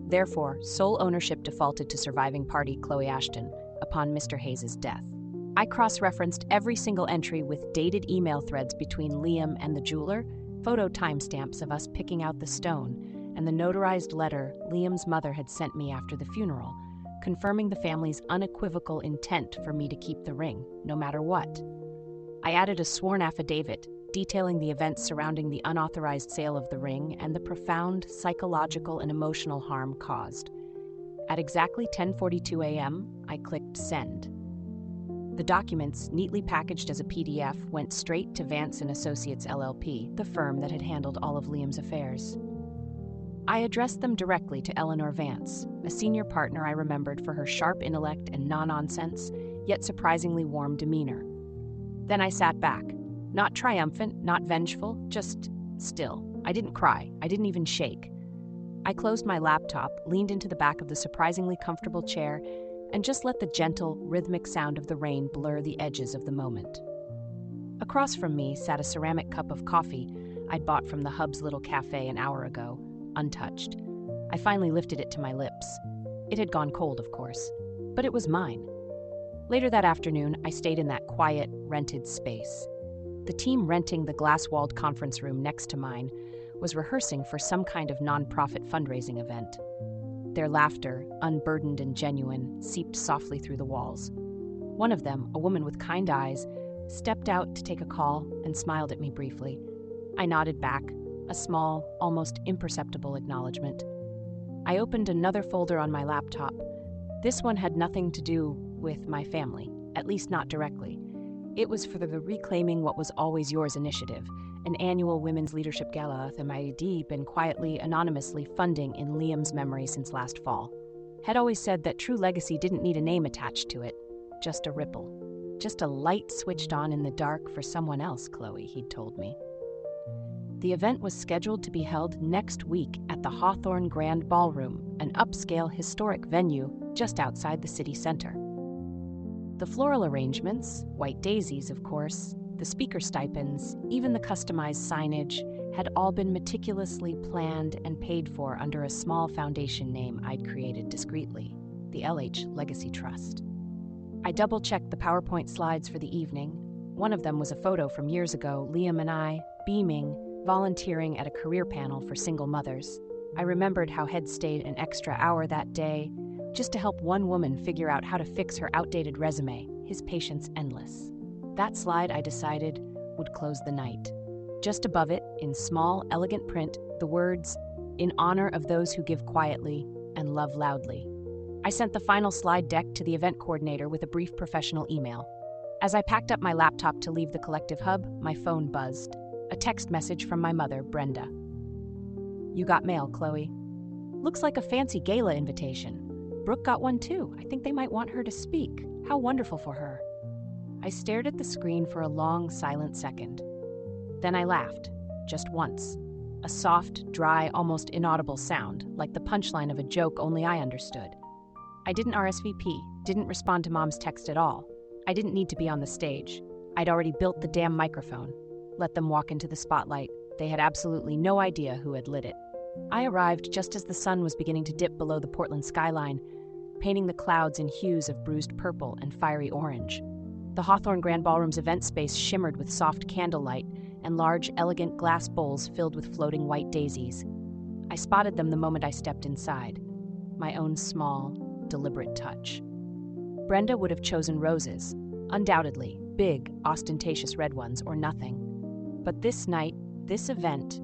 Therefore, sole ownership defaulted to surviving party Chloe Ashton upon Mr. Hayes' death. I cross-referenced every single entry with dated email threads between Liam and the jeweler, photo timestamps of us picking out the stone, and the notarized letter Liam's mother had sent me after the funeral, confirming the family's unequivocal intent for me to keep the ring, no matter what. I added a sworn affidavit detailing the events surrounding the unauthorized sale of the ring and the profound psychological and emotional harm caused. At exactly 10:42 a.m., I clicked send. The documents, neatly packaged as a PDF, went straight to Vance & Associates LLP, the firm that had handled all of Liam's affairs. I addressed them directly to Eleanor Vance, a senior partner I remembered for her sharp intellect and no-nonsense, yet surprisingly warm demeanor. Then I sat back, not triumphant, not vengeful, just still. I didn't cry, I didn't even shake. I closed my laptop, leaned into the back of the surprisingly comfortable chair, and just let the gentle, rhythmic sound of the rain blur the edges of the moment. Across from me sat a ceramic cup of coffee I'd bought from the Hub's little cafe an hour ago, untouched. I finally lifted it to my lips. It had gone cold, of course, but it was mine. Later that afternoon, I stayed in that quiet, rented space. The team renting the glass-walled conference room next to mine was rehearsing for some kind of non-profit fundraising event. Their laughter, unburdened and genuine, seeped softly through the walls. One of them, a woman with kind eyes, stepped out to take a call and smiled at me briefly. I nodded back, a small, almost imperceptible acknowledgement. I opened another folder on my laptop. This one had nothing to do with my family, at least not directly. It was for the Reclaiming What Was Always Yours initiative, an annual women's leadership gala the MID been quietly, anonymously funding in Liam's memory since last fall. Had always said that true legacy didn't need a name attached to it, just a ripple. Just a light switched on in the dark for someone else, Chloe, he'd told me. The event was scheduled to be held next week at the Hawthorne Grand Ballroom, an upscale historic venue just outside the city center. The floral arrangements, white daisies, of course, the speaker stipends, even the customized signage, had all been meticulously planned and paid for under a small foundation name I'd created discreetly, the LH Legacy Trust. I double-checked the PowerPoint slides for the evening. One of them was a photo from years ago, Liam and I, beaming, volunteering at a career panel for single mothers. I remembered how Head stayed an extra hour that day, just to help one woman figure out how to fix her outdated resume, his patience endless. That slide, I decided, would close the night. Just above it, in small, elegant print, the words, "In honor of those who give quietly and love loudly." I sent the final slide deck to the event coordinator with a brief professional email. As I packed up my laptop to leave the collective hub, my phone buzzed. A text message from my mother, Brenda. "You got mail, Chloe. Looks like a fancy gala invitation. Brooke got one too. I think they might want her to speak. How wonderful for her." I stared at the screen for a long, silent second. Then I laughed, just once. A soft, dry, almost inaudible sound, like the punchline of a joke only I understood. I didn't RSVP, didn't respond to Mom's text at all. I didn't need to be on the stage. I'd already built the damn microphone. Let them walk into the spotlight. They had absolutely no idea who had lit it. I arrived just as the sun was beginning to dip below the Portland skyline, painting the clouds in hues of bruised purple and fiery orange. The Hawthorne Grand Ballroom's event space shimmered with soft candlelight and large, elegant glass bowls filled with floating white daisies. I spotted them the moment I stepped inside. My own small, deliberate touch. Brenda would have chosen roses, undoubtedly, big, ostentatious red ones, or nothing. But this night, this event,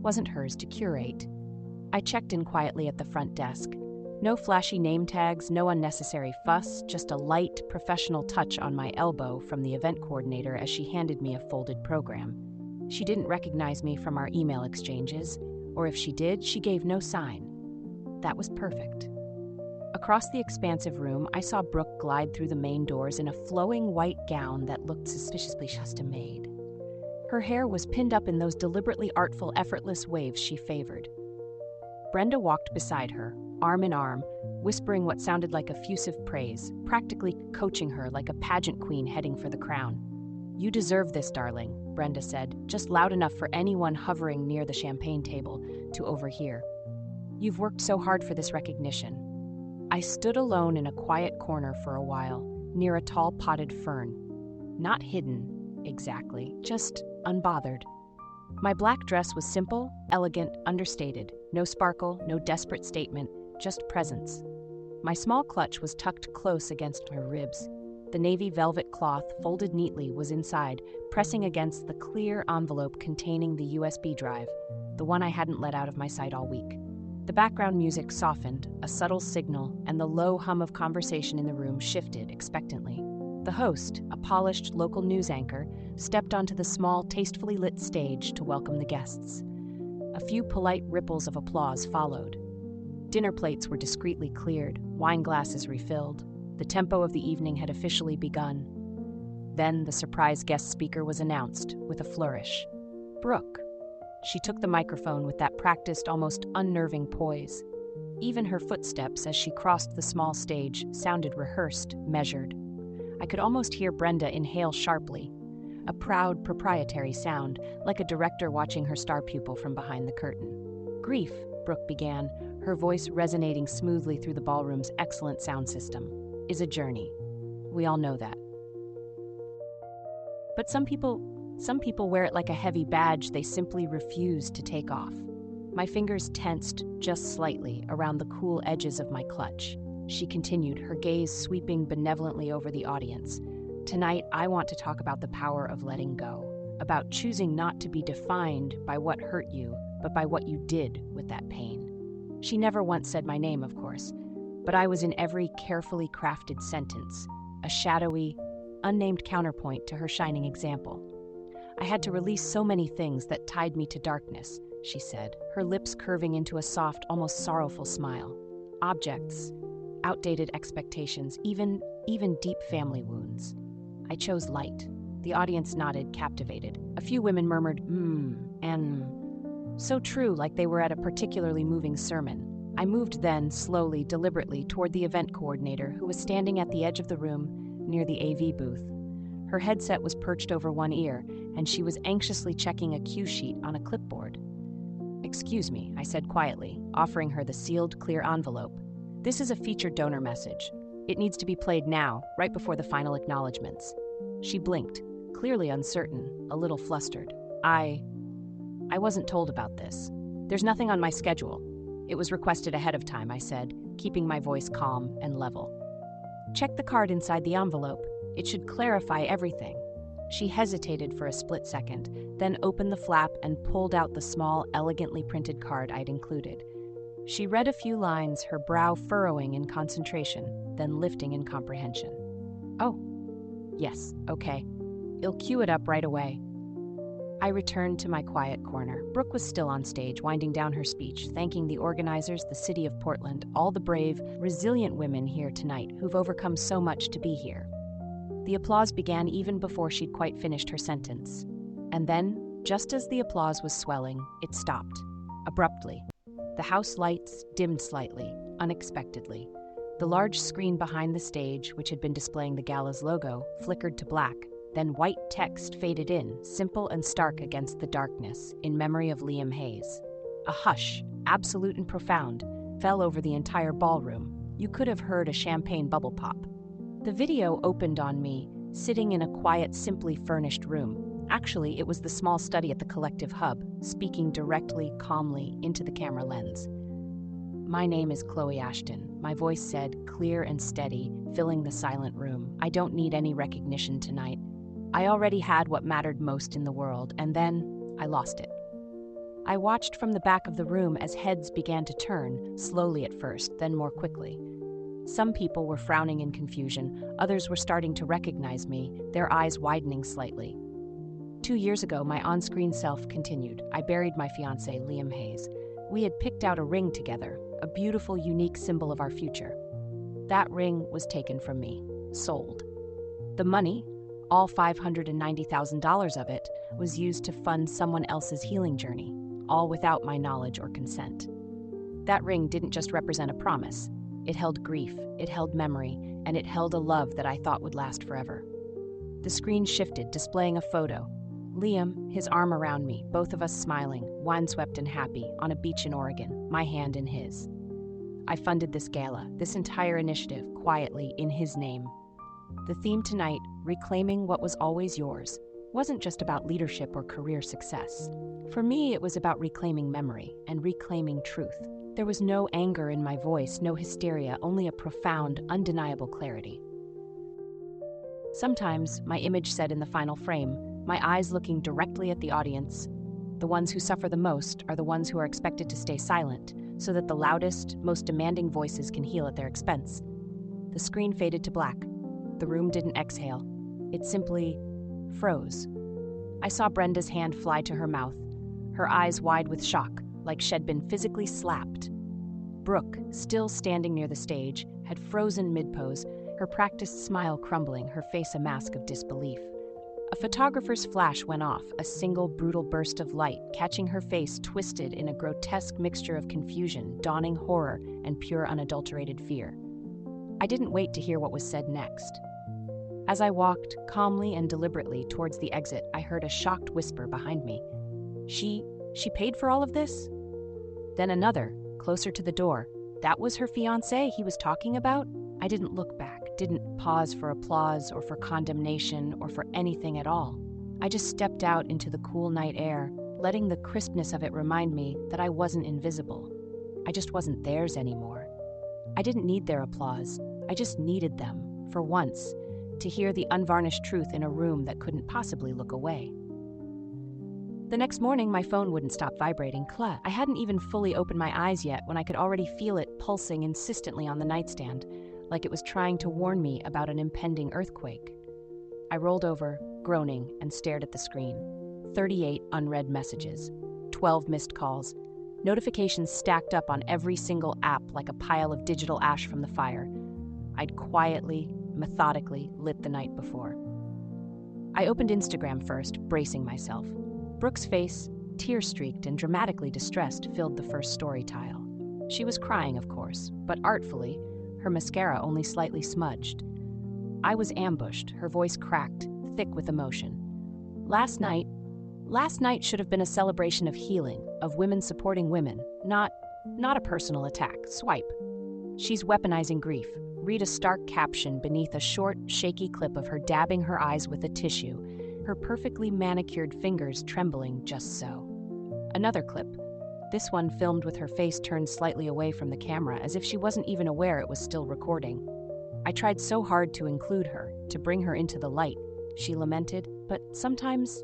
wasn't hers to curate. I checked in quietly at the front desk. No flashy name tags, no unnecessary fuss, just a light, professional touch on my elbow from the event coordinator as she handed me a folded program. She didn't recognize me from our email exchanges, or if she did, she gave no sign. That was perfect. Across the expansive room, I saw Brooke glide through the main doors in a flowing white gown that looked suspiciously custom-made. Her hair was pinned up in those deliberately artful, effortless waves she favored. Brenda walked beside her, arm in arm, whispering what sounded like effusive praise, practically coaching her like a pageant queen heading for the crown. "You deserve this, darling," Brenda said, just loud enough for anyone hovering near the champagne table to overhear. "You've worked so hard for this recognition." I stood alone in a quiet corner for a while, near a tall potted fern. Not hidden, exactly, just unbothered. My black dress was simple, elegant, understated. No sparkle, no desperate statement, just presence. My small clutch was tucked close against my ribs. The navy velvet cloth, folded neatly, was inside, pressing against the clear envelope containing the USB drive, the one I hadn't let out of my sight all week. The background music softened, a subtle signal, and the low hum of conversation in the room shifted expectantly. The host, a polished local news anchor, stepped onto the small, tastefully lit stage to welcome the guests. A few polite ripples of applause followed. Dinner plates were discreetly cleared, wine glasses refilled. The tempo of the evening had officially begun. Then the surprise guest speaker was announced with a flourish. Brooke. She took the microphone with that practiced, almost unnerving poise. Even her footsteps as she crossed the small stage sounded rehearsed, measured. I could almost hear Brenda inhale sharply, a proud, proprietary sound, like a director watching her star pupil from behind the curtain. Grief, Brooke began, her voice resonating smoothly through the ballroom's excellent sound system, is a journey. We all know that. But some people wear it like a heavy badge they simply refuse to take off. My fingers tensed just slightly around the cool edges of my clutch. She continued, her gaze sweeping benevolently over the audience. Tonight, I want to talk about the power of letting go, about choosing not to be defined by what hurt you, but by what you did with that pain. She never once said my name, of course, but I was in every carefully crafted sentence, a shadowy, unnamed counterpoint to her shining example. I had to release so many things that tied me to darkness, she said, her lips curving into a soft, almost sorrowful smile. Objects, outdated expectations, even deep family wounds. I chose light. The audience nodded, captivated. A few women murmured, and so true, like they were at a particularly moving sermon. I moved then, slowly, deliberately, toward the event coordinator, who was standing at the edge of the room, near the AV booth. Her headset was perched over one ear, and she was anxiously checking a cue sheet on a clipboard. "Excuse me," I said quietly, offering her the sealed, clear envelope. "This is a featured donor message. It needs to be played now, right before the final acknowledgments." She blinked, clearly uncertain, a little flustered. I wasn't told about this. There's nothing on my schedule. It was requested ahead of time, I said, keeping my voice calm and level. Check the card inside the envelope. It should clarify everything. She hesitated for a split second, then opened the flap and pulled out the small, elegantly printed card I'd included. She read a few lines, her brow furrowing in concentration, then lifting in comprehension. "Oh, yes, okay. I'll cue it up right away." I returned to my quiet corner. Brooke was still on stage, winding down her speech, thanking the organizers, the city of Portland, all the brave, resilient women here tonight who've overcome so much to be here. The applause began even before she'd quite finished her sentence. And then, just as the applause was swelling, it stopped, abruptly. The house lights dimmed slightly, unexpectedly. The large screen behind the stage, which had been displaying the gala's logo, flickered to black. Then white text faded in, simple and stark against the darkness, in memory of Liam Hayes. A hush, absolute and profound, fell over the entire ballroom. You could have heard a champagne bubble pop. The video opened on me, sitting in a quiet, simply furnished room. Actually, it was the small study at the collective hub, speaking directly, calmly, into the camera lens. "My name is Chloe Ashton," my voice said, clear and steady, filling the silent room. "I don't need any recognition tonight. I already had what mattered most in the world, and then I lost it." I watched from the back of the room as heads began to turn, slowly at first, then more quickly. Some people were frowning in confusion, others were starting to recognize me, their eyes widening slightly. 2 years ago, my on-screen self continued. I buried my fiancé, Liam Hayes. We had picked out a ring together, a beautiful, unique symbol of our future. That ring was taken from me, sold. The money, all $590,000 of it, was used to fund someone else's healing journey, all without my knowledge or consent. That ring didn't just represent a promise. It held grief, it held memory, and it held a love that I thought would last forever. The screen shifted, displaying a photo. Liam, his arm around me, both of us smiling, windswept and happy, on a beach in Oregon, my hand in his. I funded this gala, this entire initiative, quietly, in his name. The theme tonight, Reclaiming What Was Always Yours, wasn't just about leadership or career success. For me, it was about reclaiming memory and reclaiming truth. There was no anger in my voice, no hysteria, only a profound, undeniable clarity. Sometimes, my image said in the final frame, my eyes looking directly at the audience. The ones who suffer the most are the ones who are expected to stay silent, so that the loudest, most demanding voices can heal at their expense. The screen faded to black. The room didn't exhale. It simply froze. I saw Brenda's hand fly to her mouth, her eyes wide with shock, like she'd been physically slapped. Brooke, still standing near the stage, had frozen mid-pose, her practiced smile crumbling, her face a mask of disbelief. A photographer's flash went off, a single brutal burst of light, catching her face twisted in a grotesque mixture of confusion, dawning horror, and pure unadulterated fear. I didn't wait to hear what was said next. As I walked, calmly and deliberately, towards the exit, I heard a shocked whisper behind me. She paid for all of this? Then another, closer to the door. That was her fiancé he was talking about? I didn't look back, didn't pause for applause or for condemnation or for anything at all. I just stepped out into the cool night air, letting the crispness of it remind me that I wasn't invisible. I just wasn't theirs anymore. I didn't need their applause. I just needed them, for once, to hear the unvarnished truth in a room that couldn't possibly look away. The next morning, my phone wouldn't stop vibrating. I hadn't even fully opened my eyes yet when I could already feel it pulsing insistently on the nightstand, like it was trying to warn me about an impending earthquake. I rolled over, groaning, and stared at the screen. 38 unread messages, 12 missed calls, notifications stacked up on every single app like a pile of digital ash from the fire. I'd quietly, methodically lit the night before. I opened Instagram first, bracing myself. Brooke's face, tear-streaked and dramatically distressed, filled the first story tile. She was crying, of course, but artfully, her mascara only slightly smudged. I was ambushed, her voice cracked, thick with emotion. Last night should have been a celebration of healing, of women supporting women, not a personal attack. Swipe. She's weaponizing grief. Read a stark caption beneath a short, shaky clip of her dabbing her eyes with a tissue, her perfectly manicured fingers trembling just so. Another clip, this one filmed with her face turned slightly away from the camera, as if she wasn't even aware it was still recording. I tried so hard to include her, to bring her into the light, she lamented, but sometimes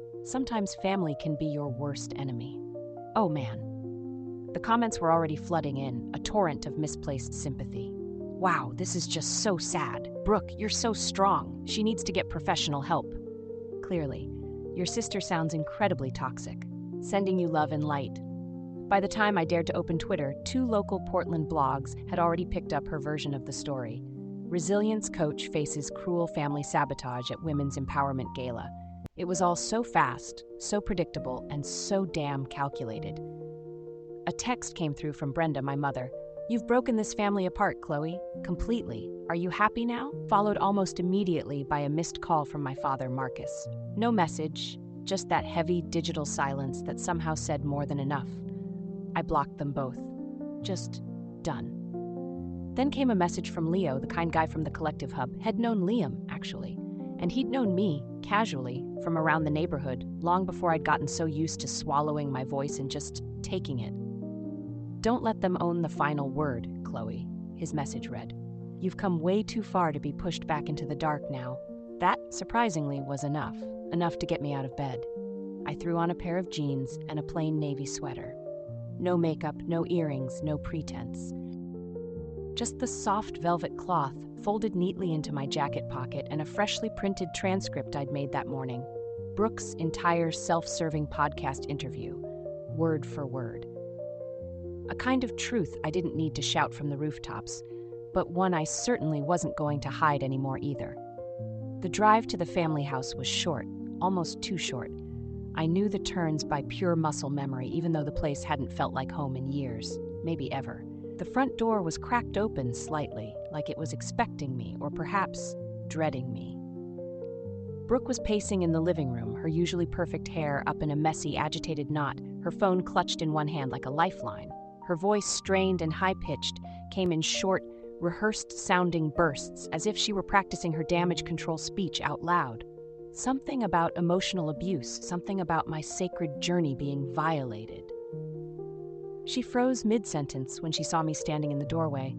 family can be your worst enemy. Oh man. The comments were already flooding in, a torrent of misplaced sympathy. Wow, this is just so sad. Brooke, you're so strong. She needs to get professional help. Clearly, your sister sounds incredibly toxic, sending you love and light. By the time I dared to open Twitter, 2 local Portland blogs had already picked up her version of the story. Resilience coach faces cruel family sabotage at Women's Empowerment Gala. It was all so fast, so predictable, and so damn calculated. A text came through from Brenda, my mother. You've broken this family apart, Chloe. Completely. Are you happy now? Followed almost immediately by a missed call from my father, Marcus. No message, just that heavy digital silence that somehow said more than enough. I blocked them both. Just done. Then came a message from Leo, the kind guy from the collective hub. Had known Liam, actually. And he'd known me, casually, from around the neighborhood, long before I'd gotten so used to swallowing my voice and just taking it. Don't let them own the final word, Chloe, his message read. You've come way too far to be pushed back into the dark now. That, surprisingly, was enough to get me out of bed. I threw on a pair of jeans and a plain navy sweater. No makeup, no earrings, no pretense. Just the soft velvet cloth folded neatly into my jacket pocket and a freshly printed transcript I'd made that morning. Brooke's entire self-serving podcast interview, word for word. A kind of truth I didn't need to shout from the rooftops, but one I certainly wasn't going to hide anymore either. The drive to the family house was short, almost too short. I knew the turns by pure muscle memory, even though the place hadn't felt like home in years, maybe ever. The front door was cracked open slightly, like it was expecting me, or perhaps dreading me. Brooke was pacing in the living room, her usually perfect hair up in a messy, agitated knot, her phone clutched in one hand like a lifeline. Her voice, strained and high-pitched, came in short, rehearsed-sounding bursts, as if she were practicing her damage control speech out loud. Something about emotional abuse, something about my sacred journey being violated. She froze mid-sentence when she saw me standing in the doorway.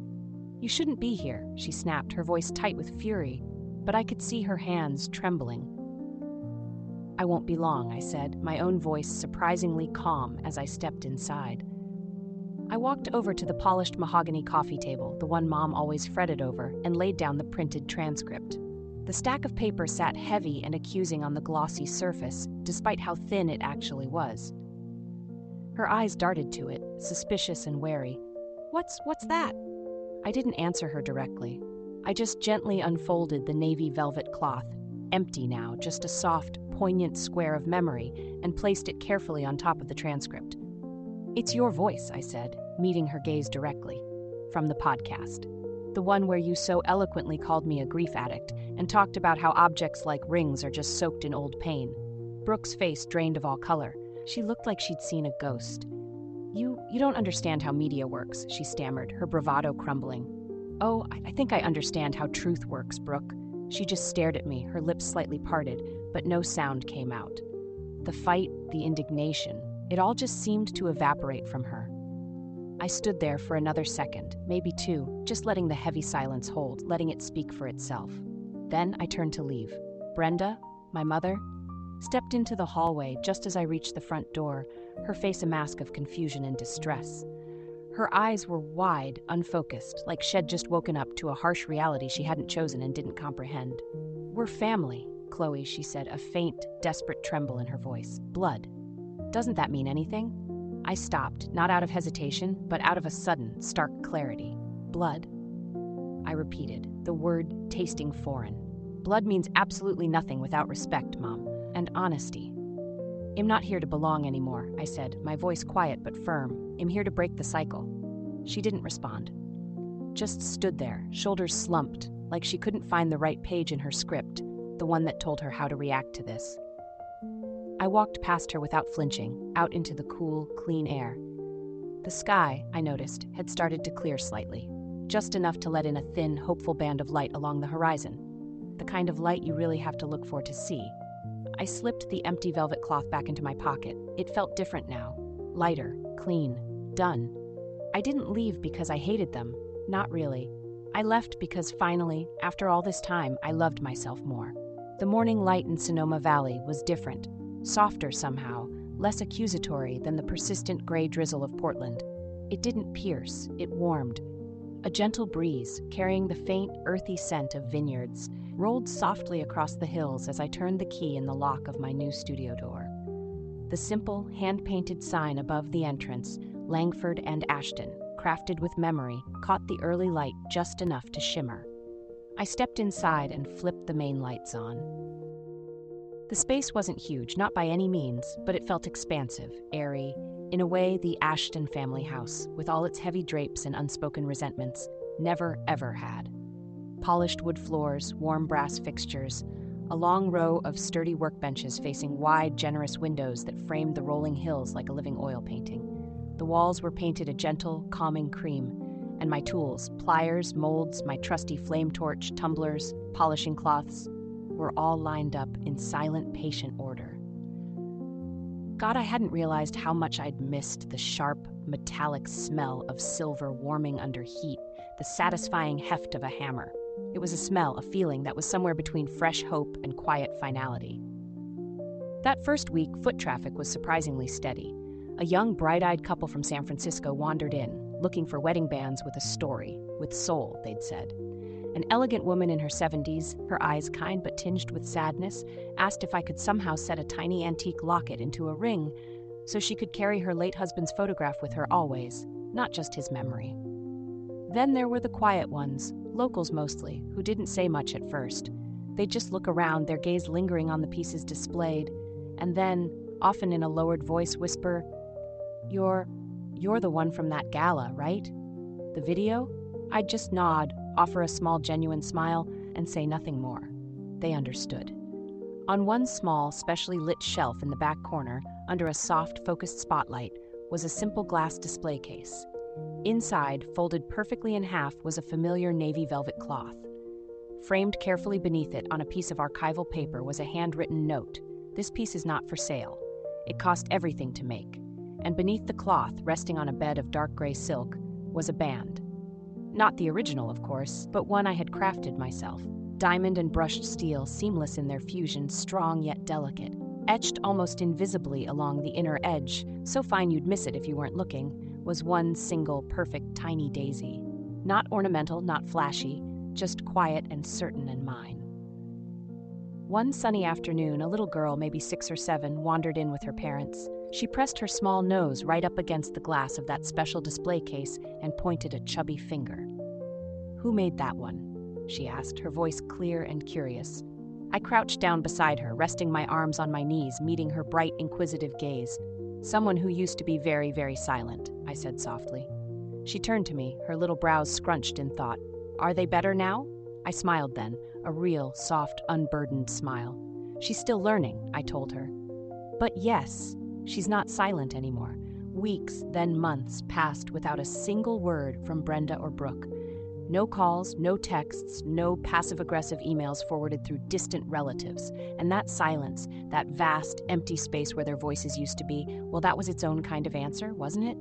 You shouldn't be here, she snapped, her voice tight with fury, but I could see her hands trembling. I won't be long, I said, my own voice surprisingly calm as I stepped inside. I walked over to the polished mahogany coffee table, the one Mom always fretted over, and laid down the printed transcript. The stack of paper sat heavy and accusing on the glossy surface, despite how thin it actually was. Her eyes darted to it, suspicious and wary. What's that? I didn't answer her directly. I just gently unfolded the navy velvet cloth, empty now, just a soft, poignant square of memory, and placed it carefully on top of the transcript. It's your voice, I said, meeting her gaze directly. From the podcast. The one where you so eloquently called me a grief addict and talked about how objects like rings are just soaked in old pain. Brooke's face drained of all color. She looked like she'd seen a ghost. You don't understand how media works, she stammered, her bravado crumbling. Oh, I think I understand how truth works, Brooke. She just stared at me, her lips slightly parted, but no sound came out. The fight, the indignation, it all just seemed to evaporate from her. I stood there for another second, maybe two, just letting the heavy silence hold, letting it speak for itself. Then I turned to leave. Brenda, my mother, stepped into the hallway just as I reached the front door, her face a mask of confusion and distress. Her eyes were wide, unfocused, like she'd just woken up to a harsh reality she hadn't chosen and didn't comprehend. We're family, Chloe, she said, a faint, desperate tremble in her voice. Blood. Doesn't that mean anything? I stopped, not out of hesitation, but out of a sudden, stark clarity. Blood. I repeated, the word tasting foreign. Blood means absolutely nothing without respect, Mom, and honesty. I'm not here to belong anymore, I said, my voice quiet but firm. I'm here to break the cycle. She didn't respond. Just stood there, shoulders slumped, like she couldn't find the right page in her script, the one that told her how to react to this. I walked past her without flinching, out into the cool, clean air. The sky, I noticed, had started to clear slightly, just enough to let in a thin, hopeful band of light along the horizon, the kind of light you really have to look for to see. I slipped the empty velvet cloth back into my pocket. It felt different now, lighter, clean, done. I didn't leave because I hated them, not really. I left because finally, after all this time, I loved myself more. The morning light in Sonoma Valley was different, softer somehow, less accusatory than the persistent gray drizzle of Portland. It didn't pierce, it warmed. A gentle breeze, carrying the faint, earthy scent of vineyards, rolled softly across the hills as I turned the key in the lock of my new studio door. The simple, hand-painted sign above the entrance, Langford and Ashton, crafted with memory, caught the early light just enough to shimmer. I stepped inside and flipped the main lights on. The space wasn't huge, not by any means, but it felt expansive, airy, in a way the Ashton family house, with all its heavy drapes and unspoken resentments, never ever had. Polished wood floors, warm brass fixtures, a long row of sturdy workbenches facing wide, generous windows that framed the rolling hills like a living oil painting. The walls were painted a gentle, calming cream, and my tools, pliers, molds, my trusty flame torch, tumblers, polishing cloths, were all lined up in silent, patient order. God, I hadn't realized how much I'd missed the sharp, metallic smell of silver warming under heat, the satisfying heft of a hammer. It was a smell, a feeling that was somewhere between fresh hope and quiet finality. That first week, foot traffic was surprisingly steady. A young, bright-eyed couple from San Francisco wandered in, looking for wedding bands with a story, with soul, they'd said. An elegant woman in her 70s, her eyes kind but tinged with sadness, asked if I could somehow set a tiny antique locket into a ring so she could carry her late husband's photograph with her always, not just his memory. Then there were the quiet ones, locals mostly, who didn't say much at first. They'd just look around, their gaze lingering on the pieces displayed, and then, often in a lowered voice, whisper, You're the one from that gala, right? The video? I'd just nod, offer a small genuine smile, and say nothing more. They understood. On one small, specially lit shelf in the back corner, under a soft, focused spotlight, was a simple glass display case. Inside, folded perfectly in half, was a familiar navy velvet cloth. Framed carefully beneath it on a piece of archival paper was a handwritten note. This piece is not for sale. It cost everything to make. And beneath the cloth, resting on a bed of dark gray silk, was a band. Not the original, of course, but one I had crafted myself. Diamond and brushed steel, seamless in their fusion, strong yet delicate. Etched almost invisibly along the inner edge, so fine you'd miss it if you weren't looking, was one single, perfect, tiny daisy. Not ornamental, not flashy, just quiet and certain and mine. One sunny afternoon, a little girl, maybe 6 or 7, wandered in with her parents. She pressed her small nose right up against the glass of that special display case and pointed a chubby finger. "Who made that one?" she asked, her voice clear and curious. I crouched down beside her, resting my arms on my knees, meeting her bright, inquisitive gaze. "Someone who used to be very, very silent," I said softly. She turned to me, her little brows scrunched in thought. "Are they better now?" I smiled then, a real, soft, unburdened smile. "She's still learning," I told her. "But yes, she's not silent anymore." Weeks, then months, passed without a single word from Brenda or Brooke. No calls, no texts, no passive-aggressive emails forwarded through distant relatives. And that silence, that vast, empty space where their voices used to be, well, that was its own kind of answer, wasn't it?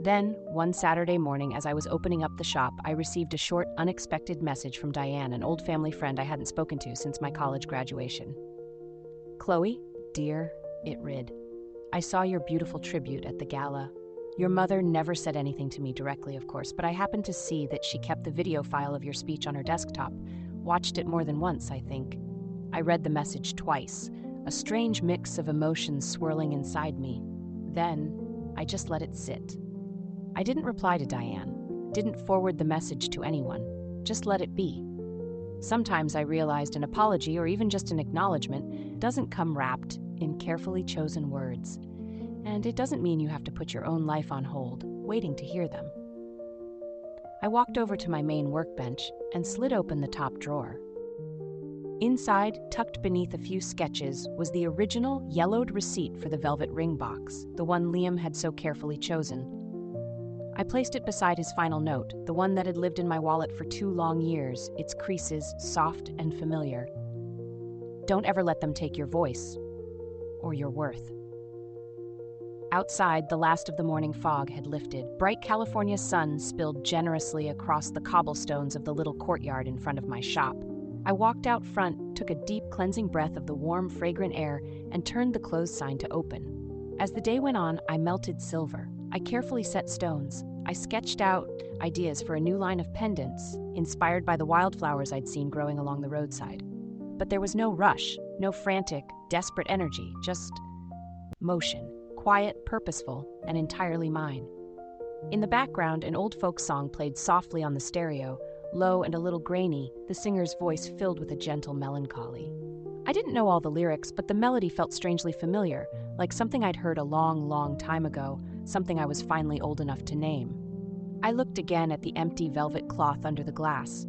Then, one Saturday morning, as I was opening up the shop, I received a short, unexpected message from Diane, an old family friend I hadn't spoken to since my college graduation. "Chloe, dear," it read, "I saw your beautiful tribute at the gala. Your mother never said anything to me directly, of course, but I happened to see that she kept the video file of your speech on her desktop. Watched it more than once, I think." I read the message twice, a strange mix of emotions swirling inside me. Then, I just let it sit. I didn't reply to Diane, didn't forward the message to anyone, just let it be. Sometimes I realized an apology or even just an acknowledgement doesn't come wrapped in carefully chosen words. And it doesn't mean you have to put your own life on hold, waiting to hear them. I walked over to my main workbench and slid open the top drawer. Inside, tucked beneath a few sketches, was the original yellowed receipt for the velvet ring box, the one Liam had so carefully chosen. I placed it beside his final note, the one that had lived in my wallet for 2 long years, its creases soft and familiar. "Don't ever let them take your voice or your worth." Outside, the last of the morning fog had lifted. Bright California sun spilled generously across the cobblestones of the little courtyard in front of my shop. I walked out front, took a deep cleansing breath of the warm, fragrant air, and turned the closed sign to open. As the day went on, I melted silver. I carefully set stones. I sketched out ideas for a new line of pendants, inspired by the wildflowers I'd seen growing along the roadside. But there was no rush, no frantic, desperate energy, just motion, quiet, purposeful, and entirely mine. In the background, an old folk song played softly on the stereo, low and a little grainy, the singer's voice filled with a gentle melancholy. I didn't know all the lyrics, but the melody felt strangely familiar, like something I'd heard a long, long time ago, something I was finally old enough to name. I looked again at the empty velvet cloth under the glass.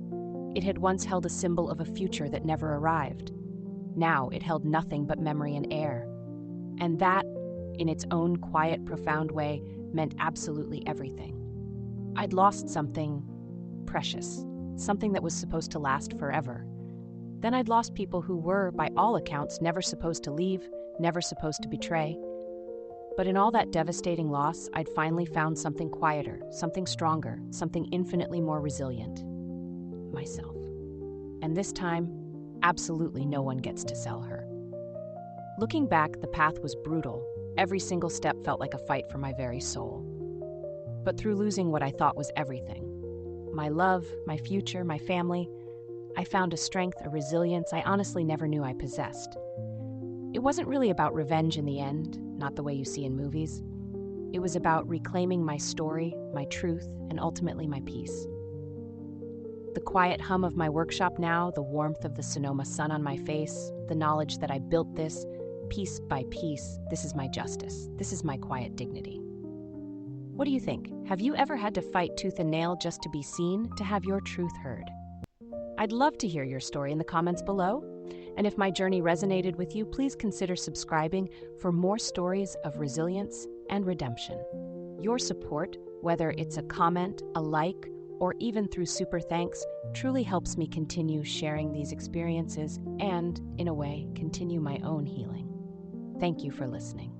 It had once held a symbol of a future that never arrived. Now it held nothing but memory and air. And that, in its own quiet, profound way, meant absolutely everything. I'd lost something precious, something that was supposed to last forever. Then I'd lost people who were, by all accounts, never supposed to leave, never supposed to betray. But in all that devastating loss, I'd finally found something quieter, something stronger, something infinitely more resilient. Myself. And this time, absolutely no one gets to sell her. Looking back, the path was brutal. Every single step felt like a fight for my very soul. But through losing what I thought was everything, my love, my future, my family, I found a strength, a resilience I honestly never knew I possessed. It wasn't really about revenge in the end, not the way you see in movies. It was about reclaiming my story, my truth, and ultimately my peace. The quiet hum of my workshop now, the warmth of the Sonoma sun on my face, the knowledge that I built this, piece by piece, this is my justice. This is my quiet dignity. What do you think? Have you ever had to fight tooth and nail just to be seen, to have your truth heard? I'd love to hear your story in the comments below. And if my journey resonated with you, please consider subscribing for more stories of resilience and redemption. Your support, whether it's a comment, a like, or even through super thanks, truly helps me continue sharing these experiences and, in a way, continue my own healing. Thank you for listening.